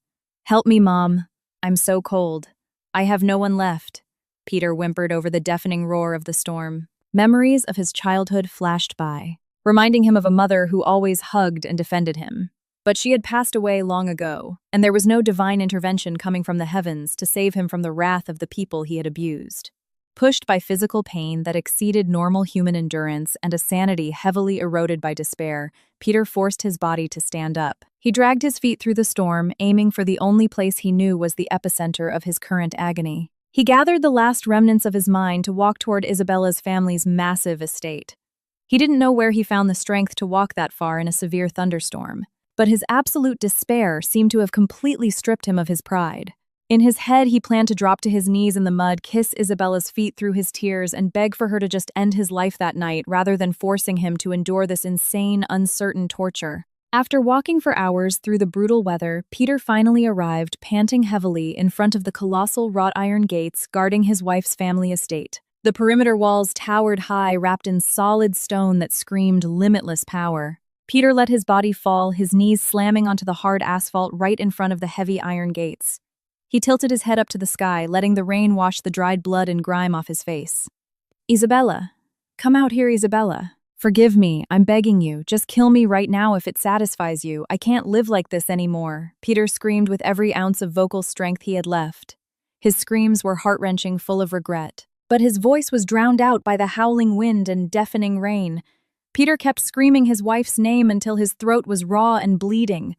"Help me, Mom. I'm so cold. I have no one left," Peter whimpered over the deafening roar of the storm. Memories of his childhood flashed by, reminding him of a mother who always hugged and defended him. But she had passed away long ago, and there was no divine intervention coming from the heavens to save him from the wrath of the people he had abused. Pushed by physical pain that exceeded normal human endurance and a sanity heavily eroded by despair, Peter forced his body to stand up. He dragged his feet through the storm, aiming for the only place he knew was the epicenter of his current agony. He gathered the last remnants of his mind to walk toward Isabella's family's massive estate. He didn't know where he found the strength to walk that far in a severe thunderstorm, but his absolute despair seemed to have completely stripped him of his pride. In his head, he planned to drop to his knees in the mud, kiss Isabella's feet through his tears, and beg for her to just end his life that night rather than forcing him to endure this insane, uncertain torture. After walking for hours through the brutal weather, Peter finally arrived, panting heavily, in front of the colossal wrought iron gates guarding his wife's family estate. The perimeter walls towered high, wrapped in solid stone that screamed limitless power. Peter let his body fall, his knees slamming onto the hard asphalt right in front of the heavy iron gates. He tilted his head up to the sky, letting the rain wash the dried blood and grime off his face. "Isabella. Come out here, Isabella. Forgive me, I'm begging you. Just kill me right now if it satisfies you. I can't live like this anymore," Peter screamed with every ounce of vocal strength he had left. His screams were heart-wrenching, full of regret. But his voice was drowned out by the howling wind and deafening rain. Peter kept screaming his wife's name until his throat was raw and bleeding.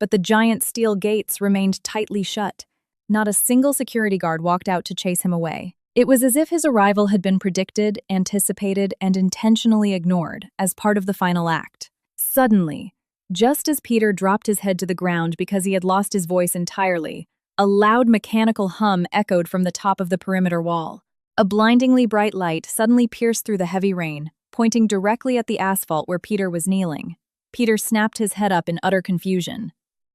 But the giant steel gates remained tightly shut. Not a single security guard walked out to chase him away. It was as if his arrival had been predicted, anticipated, and intentionally ignored as part of the final act. Suddenly, just as Peter dropped his head to the ground because he had lost his voice entirely, a loud mechanical hum echoed from the top of the perimeter wall. A blindingly bright light suddenly pierced through the heavy rain, pointing directly at the asphalt where Peter was kneeling. Peter snapped his head up in utter confusion.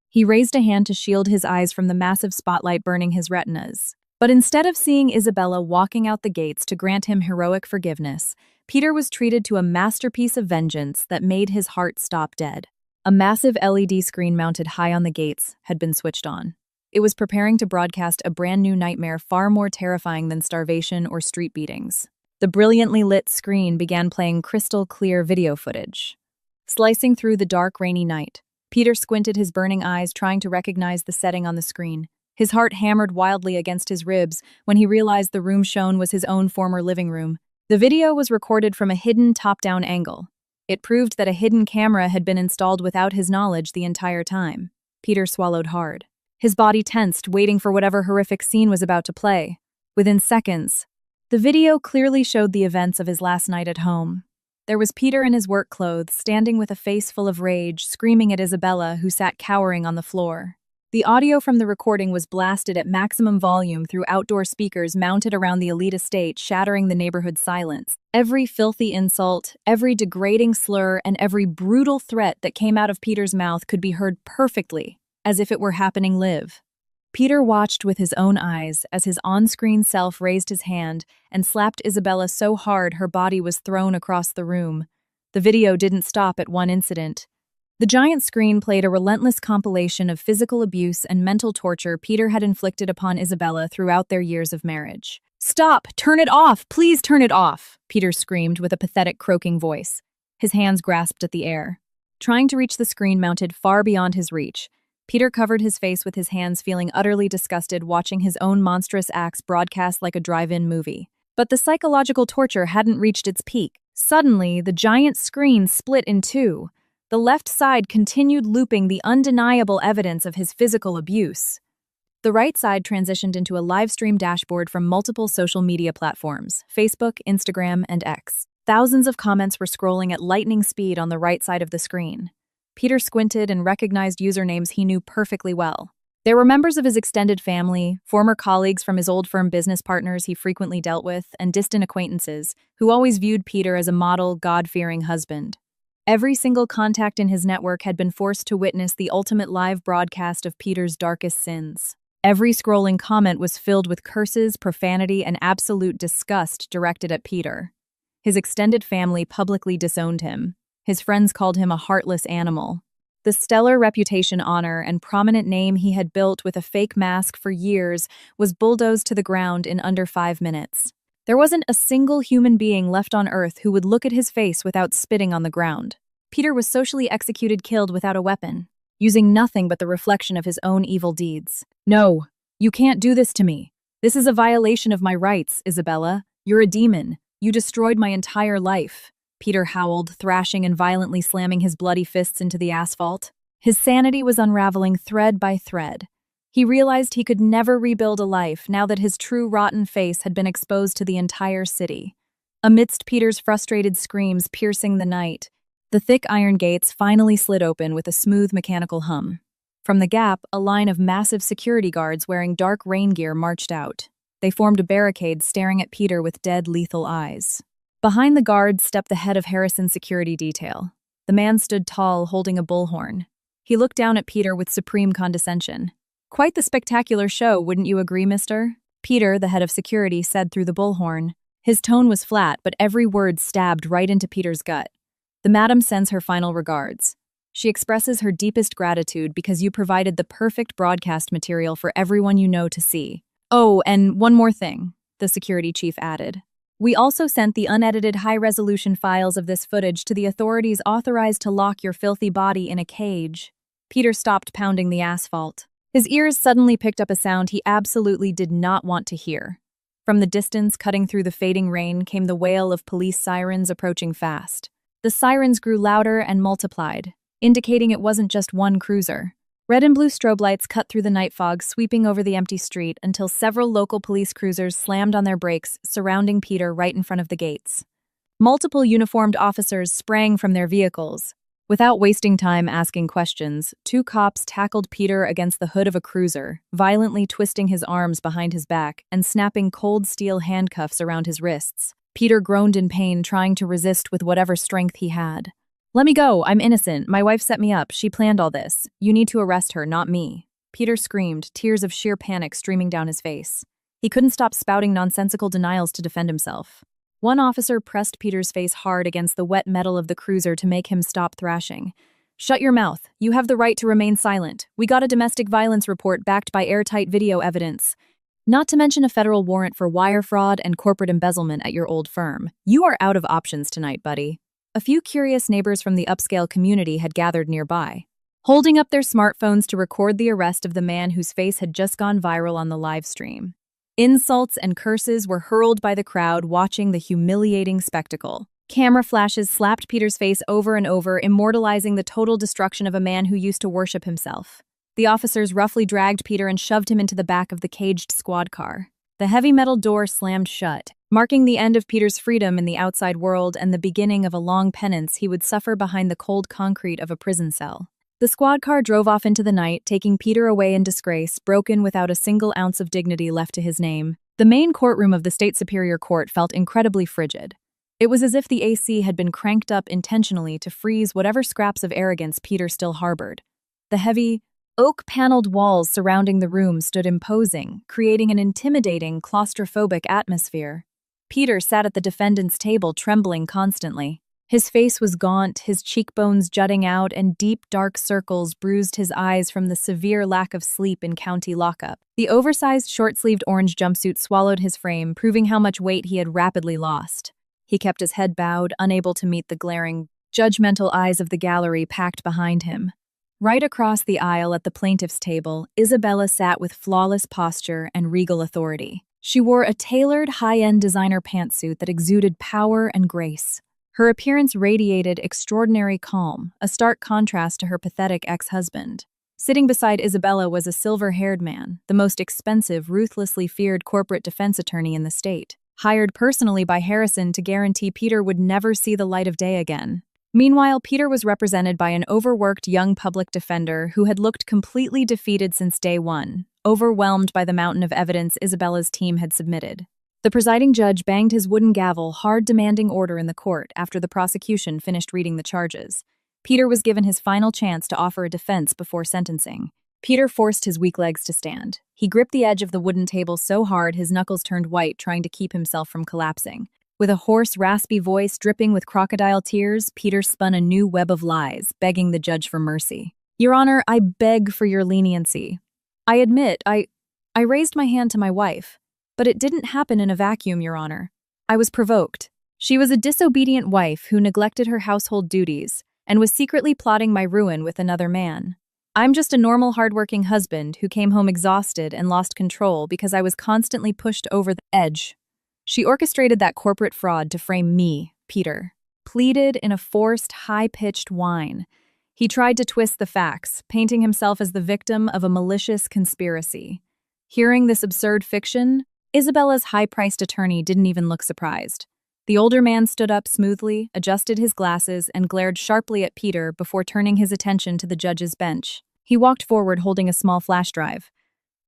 He raised a hand to shield his eyes from the massive spotlight burning his retinas. But instead of seeing Isabella walking out the gates to grant him heroic forgiveness, Peter was treated to a masterpiece of vengeance that made his heart stop dead. A massive LED screen mounted high on the gates had been switched on. It was preparing to broadcast a brand new nightmare far more terrifying than starvation or street beatings. The brilliantly lit screen began playing crystal clear video footage. Slicing through the dark, rainy night, Peter squinted his burning eyes, trying to recognize the setting on the screen. His heart hammered wildly against his ribs when he realized the room shown was his own former living room. The video was recorded from a hidden top-down angle. It proved that a hidden camera had been installed without his knowledge the entire time. Peter swallowed hard. His body tensed, waiting for whatever horrific scene was about to play. Within seconds, the video clearly showed the events of his last night at home. There was Peter in his work clothes, standing with a face full of rage, screaming at Isabella, who sat cowering on the floor. The audio from the recording was blasted at maximum volume through outdoor speakers mounted around the elite estate, shattering the neighborhood's silence. Every filthy insult, every degrading slur, and every brutal threat that came out of Peter's mouth could be heard perfectly, as if it were happening live. Peter watched with his own eyes as his on-screen self raised his hand and slapped Isabella so hard her body was thrown across the room. The video didn't stop at one incident. The giant screen played a relentless compilation of physical abuse and mental torture Peter had inflicted upon Isabella throughout their years of marriage. "Stop! Turn it off! Please turn it off!" Peter screamed with a pathetic, croaking voice. His hands grasped at the air. Trying to reach the screen mounted far beyond his reach, Peter covered his face with his hands, feeling utterly disgusted watching his own monstrous acts broadcast like a drive-in movie. But the psychological torture hadn't reached its peak. Suddenly, the giant screen split in two. The left side continued looping the undeniable evidence of his physical abuse. The right side transitioned into a live stream dashboard from multiple social media platforms: Facebook, Instagram, and X. Thousands of comments were scrolling at lightning speed on the right side of the screen. Peter squinted and recognized usernames he knew perfectly well. There were members of his extended family, former colleagues from his old firm, business partners he frequently dealt with, and distant acquaintances who always viewed Peter as a model, God-fearing husband. Every single contact in his network had been forced to witness the ultimate live broadcast of Peter's darkest sins. Every scrolling comment was filled with curses, profanity, and absolute disgust directed at Peter. His extended family publicly disowned him. His friends called him a heartless animal. The stellar reputation, honor, and prominent name he had built with a fake mask for years was bulldozed to the ground in under 5 minutes. There wasn't a single human being left on Earth who would look at his face without spitting on the ground. Peter was socially executed, killed without a weapon, using nothing but the reflection of his own evil deeds. "No, you can't do this to me. This is a violation of my rights, Isabella. You're a demon. You destroyed my entire life," Peter howled, thrashing and violently slamming his bloody fists into the asphalt. His sanity was unraveling thread by thread. He realized he could never rebuild a life now that his true rotten face had been exposed to the entire city. Amidst Peter's frustrated screams piercing the night, the thick iron gates finally slid open with a smooth mechanical hum. From the gap, a line of massive security guards wearing dark rain gear marched out. They formed a barricade, staring at Peter with dead, lethal eyes. Behind the guards stepped the head of Harrison's security detail. The man stood tall, holding a bullhorn. He looked down at Peter with supreme condescension. "Quite the spectacular show, wouldn't you agree, mister?" Peter, the head of security, said through the bullhorn. His tone was flat, but every word stabbed right into Peter's gut. "The madam sends her final regards. She expresses her deepest gratitude because you provided the perfect broadcast material for everyone you know to see. Oh, and one more thing," the security chief added. "We also sent the unedited high-resolution files of this footage to the authorities authorized to lock your filthy body in a cage." Peter stopped pounding the asphalt. His ears suddenly picked up a sound he absolutely did not want to hear. From the distance, cutting through the fading rain, came the wail of police sirens approaching fast. The sirens grew louder and multiplied, indicating it wasn't just one cruiser. Red and blue strobe lights cut through the night fog, sweeping over the empty street until several local police cruisers slammed on their brakes, surrounding Peter right in front of the gates. Multiple uniformed officers sprang from their vehicles. Without wasting time asking questions, 2 cops tackled Peter against the hood of a cruiser, violently twisting his arms behind his back and snapping cold steel handcuffs around his wrists. Peter groaned in pain, trying to resist with whatever strength he had. "Let me go, I'm innocent. My wife set me up. She planned all this. You need to arrest her, not me." Peter screamed, tears of sheer panic streaming down his face. He couldn't stop spouting nonsensical denials to defend himself. One officer pressed Peter's face hard against the wet metal of the cruiser to make him stop thrashing. "Shut your mouth. You have the right to remain silent. We got a domestic violence report backed by airtight video evidence. Not to mention a federal warrant for wire fraud and corporate embezzlement at your old firm. You are out of options tonight, buddy." A few curious neighbors from the upscale community had gathered nearby, holding up their smartphones to record the arrest of the man whose face had just gone viral on the live stream. Insults and curses were hurled by the crowd watching the humiliating spectacle. Camera flashes slapped Peter's face over and over, immortalizing the total destruction of a man who used to worship himself. The officers roughly dragged Peter and shoved him into the back of the caged squad car. The heavy metal door slammed shut, marking the end of Peter's freedom in the outside world and the beginning of a long penance he would suffer behind the cold concrete of a prison cell. The squad car drove off into the night, taking Peter away in disgrace, broken without a single ounce of dignity left to his name. The main courtroom of the State Superior Court felt incredibly frigid. It was as if the AC had been cranked up intentionally to freeze whatever scraps of arrogance Peter still harbored. The heavy, oak-paneled walls surrounding the room stood imposing, creating an intimidating, claustrophobic atmosphere. Peter sat at the defendant's table, trembling constantly. His face was gaunt, his cheekbones jutting out, and deep, dark circles bruised his eyes from the severe lack of sleep in county lockup. The oversized, short-sleeved orange jumpsuit swallowed his frame, proving how much weight he had rapidly lost. He kept his head bowed, unable to meet the glaring, judgmental eyes of the gallery packed behind him. Right across the aisle at the plaintiff's table, Isabella sat with flawless posture and regal authority. She wore a tailored, high-end designer pantsuit that exuded power and grace. Her appearance radiated extraordinary calm, a stark contrast to her pathetic ex-husband. Sitting beside Isabella was a silver-haired man, the most expensive, ruthlessly feared corporate defense attorney in the state, hired personally by Harrison to guarantee Peter would never see the light of day again. Meanwhile, Peter was represented by an overworked young public defender who had looked completely defeated since day one, overwhelmed by the mountain of evidence Isabella's team had submitted. The presiding judge banged his wooden gavel, hard demanding order in the court after the prosecution finished reading the charges. Peter was given his final chance to offer a defense before sentencing. Peter forced his weak legs to stand. He gripped the edge of the wooden table so hard his knuckles turned white, trying to keep himself from collapsing. With a hoarse, raspy voice dripping with crocodile tears, Peter spun a new web of lies, begging the judge for mercy. "Your Honor, I beg for your leniency. I admit, I raised my hand to my wife. But it didn't happen in a vacuum, Your Honor. I was provoked. She was a disobedient wife who neglected her household duties and was secretly plotting my ruin with another man. I'm just a normal, hardworking husband who came home exhausted and lost control because I was constantly pushed over the edge. She orchestrated that corporate fraud to frame me, Peter." Pleaded in a forced, high-pitched whine. He tried to twist the facts, painting himself as the victim of a malicious conspiracy. Hearing this absurd fiction, Isabella's high-priced attorney didn't even look surprised. The older man stood up smoothly, adjusted his glasses, and glared sharply at Peter before turning his attention to the judge's bench. He walked forward holding a small flash drive.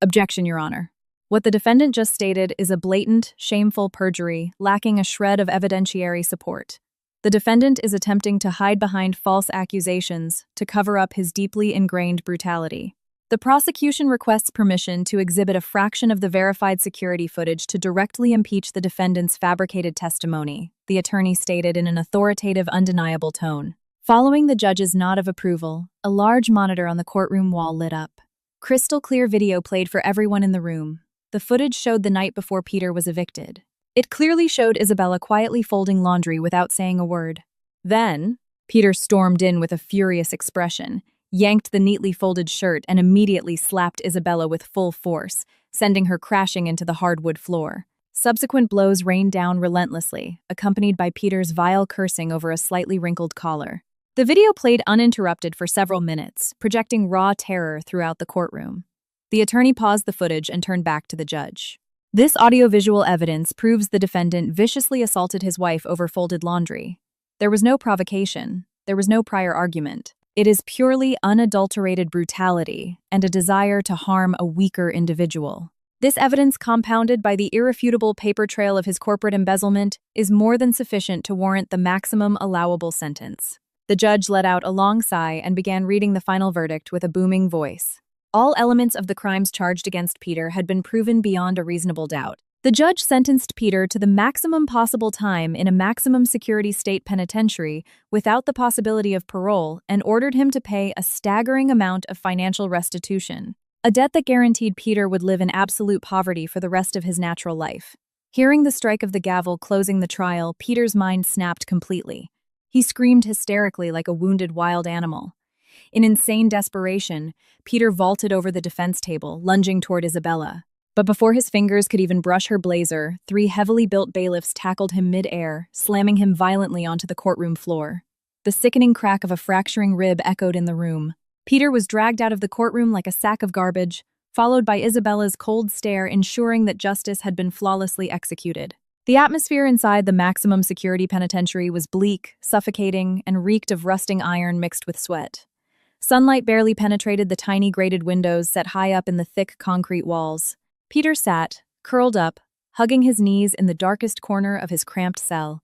"Objection, Your Honor. What the defendant just stated is a blatant, shameful perjury, lacking a shred of evidentiary support. The defendant is attempting to hide behind false accusations to cover up his deeply ingrained brutality. The prosecution requests permission to exhibit a fraction of the verified security footage to directly impeach the defendant's fabricated testimony," the attorney stated in an authoritative, undeniable tone. Following the judge's nod of approval, a large monitor on the courtroom wall lit up. Crystal clear video played for everyone in the room. The footage showed the night before Peter was evicted. It clearly showed Isabella quietly folding laundry without saying a word. Then, Peter stormed in with a furious expression, yanked the neatly folded shirt, and immediately slapped Isabella with full force, sending her crashing into the hardwood floor. Subsequent blows rained down relentlessly, accompanied by Peter's vile cursing over a slightly wrinkled collar. The video played uninterrupted for several minutes, projecting raw terror throughout the courtroom. The attorney paused the footage and turned back to the judge. "This audiovisual evidence proves the defendant viciously assaulted his wife over folded laundry. There was no provocation. There was no prior argument. It is purely unadulterated brutality and a desire to harm a weaker individual. This evidence, compounded by the irrefutable paper trail of his corporate embezzlement, is more than sufficient to warrant the maximum allowable sentence." The judge let out a long sigh and began reading the final verdict with a booming voice. All elements of the crimes charged against Peter had been proven beyond a reasonable doubt. The judge sentenced Peter to the maximum possible time in a maximum security state penitentiary without the possibility of parole and ordered him to pay a staggering amount of financial restitution, a debt that guaranteed Peter would live in absolute poverty for the rest of his natural life. Hearing the strike of the gavel closing the trial, Peter's mind snapped completely. He screamed hysterically like a wounded wild animal. In insane desperation, Peter vaulted over the defense table, lunging toward Isabella. But before his fingers could even brush her blazer, 3 heavily built bailiffs tackled him mid-air, slamming him violently onto the courtroom floor. The sickening crack of a fracturing rib echoed in the room. Peter was dragged out of the courtroom like a sack of garbage, followed by Isabella's cold stare ensuring that justice had been flawlessly executed. The atmosphere inside the maximum security penitentiary was bleak, suffocating, and reeked of rusting iron mixed with sweat. Sunlight barely penetrated the tiny grated windows set high up in the thick concrete walls. Peter sat, curled up, hugging his knees in the darkest corner of his cramped cell.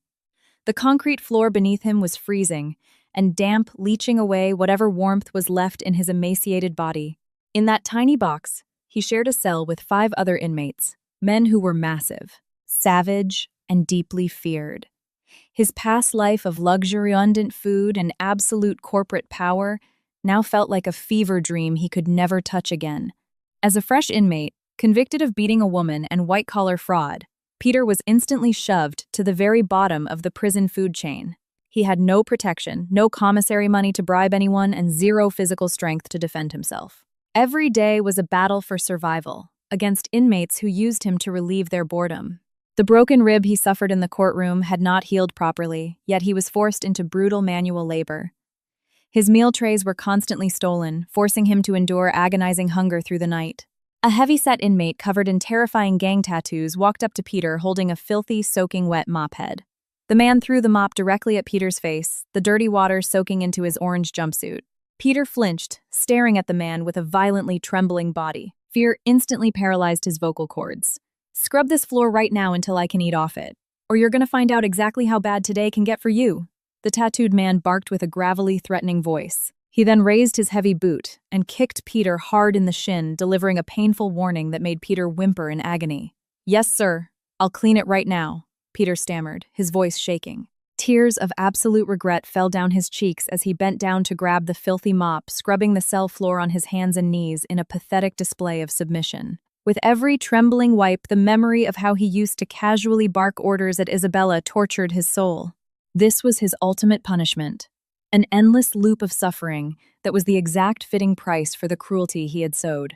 The concrete floor beneath him was freezing, and damp leaching away whatever warmth was left in his emaciated body. In that tiny box, he shared a cell with 5 other inmates, men who were massive, savage, and deeply feared. His past life of luxuriant food and absolute corporate power now felt like a fever dream he could never touch again. As a fresh inmate, convicted of beating a woman and white-collar fraud, Peter was instantly shoved to the very bottom of the prison food chain. He had no protection, no commissary money to bribe anyone, and zero physical strength to defend himself. Every day was a battle for survival, against inmates who used him to relieve their boredom. The broken rib he suffered in the courtroom had not healed properly, yet he was forced into brutal manual labor. His meal trays were constantly stolen, forcing him to endure agonizing hunger through the night. A heavy-set inmate covered in terrifying gang tattoos walked up to Peter holding a filthy, soaking wet mop head. The man threw the mop directly at Peter's face, the dirty water soaking into his orange jumpsuit. Peter flinched, staring at the man with a violently trembling body. Fear instantly paralyzed his vocal cords. "Scrub this floor right now until I can eat off it, or you're gonna find out exactly how bad today can get for you," the tattooed man barked with a gravelly, threatening voice. He then raised his heavy boot and kicked Peter hard in the shin, delivering a painful warning that made Peter whimper in agony. "Yes, sir. I'll clean it right now," Peter stammered, his voice shaking. Tears of absolute regret fell down his cheeks as he bent down to grab the filthy mop, scrubbing the cell floor on his hands and knees in a pathetic display of submission. With every trembling wipe, the memory of how he used to casually bark orders at Isabella tortured his soul. This was his ultimate punishment. An endless loop of suffering that was the exact fitting price for the cruelty he had sowed.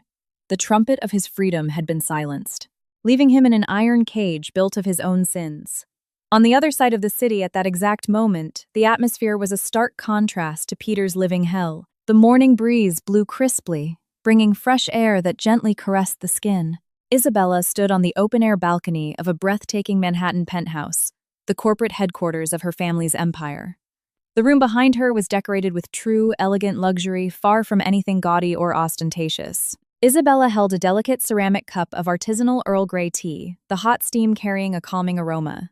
The trumpet of his freedom had been silenced, leaving him in an iron cage built of his own sins. On the other side of the city at that exact moment, the atmosphere was a stark contrast to Peter's living hell. The morning breeze blew crisply, bringing fresh air that gently caressed the skin. Isabella stood on the open-air balcony of a breathtaking Manhattan penthouse, the corporate headquarters of her family's empire. The room behind her was decorated with true, elegant luxury, far from anything gaudy or ostentatious. Isabella held a delicate ceramic cup of artisanal Earl Grey tea, the hot steam carrying a calming aroma.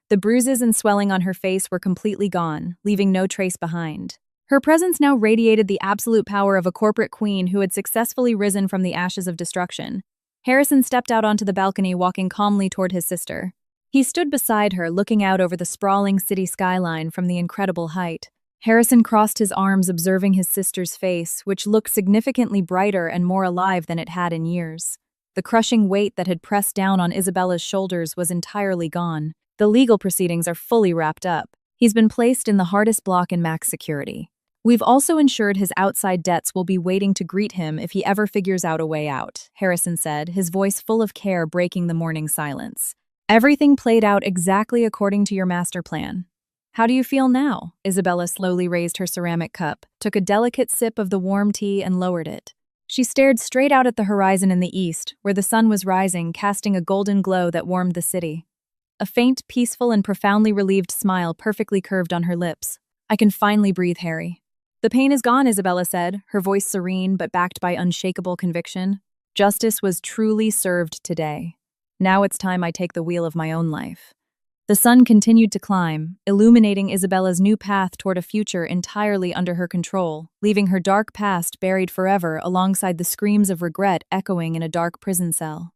The bruises and swelling on her face were completely gone, leaving no trace behind. Her presence now radiated the absolute power of a corporate queen who had successfully risen from the ashes of destruction. Harrison stepped out onto the balcony, walking calmly toward his sister. He stood beside her, looking out over the sprawling city skyline from the incredible height. Harrison crossed his arms, observing his sister's face, which looked significantly brighter and more alive than it had in years. The crushing weight that had pressed down on Isabella's shoulders was entirely gone. The legal proceedings are fully wrapped up. He's been placed in the hardest block in max security. We've also ensured his outside debts will be waiting to greet him if he ever figures out a way out, Harrison said, his voice full of care breaking the morning silence. Everything played out exactly according to your master plan. How do you feel now? Isabella slowly raised her ceramic cup, took a delicate sip of the warm tea and lowered it. She stared straight out at the horizon in the east, where the sun was rising, casting a golden glow that warmed the city. A faint, peaceful, and profoundly relieved smile perfectly curved on her lips. "I can finally breathe, Harry." "The pain is gone," Isabella said, her voice serene but backed by unshakable conviction. "Justice was truly served today. Now it's time I take the wheel of my own life." The sun continued to climb, illuminating Isabella's new path toward a future entirely under her control, leaving her dark past buried forever alongside the screams of regret echoing in a dark prison cell.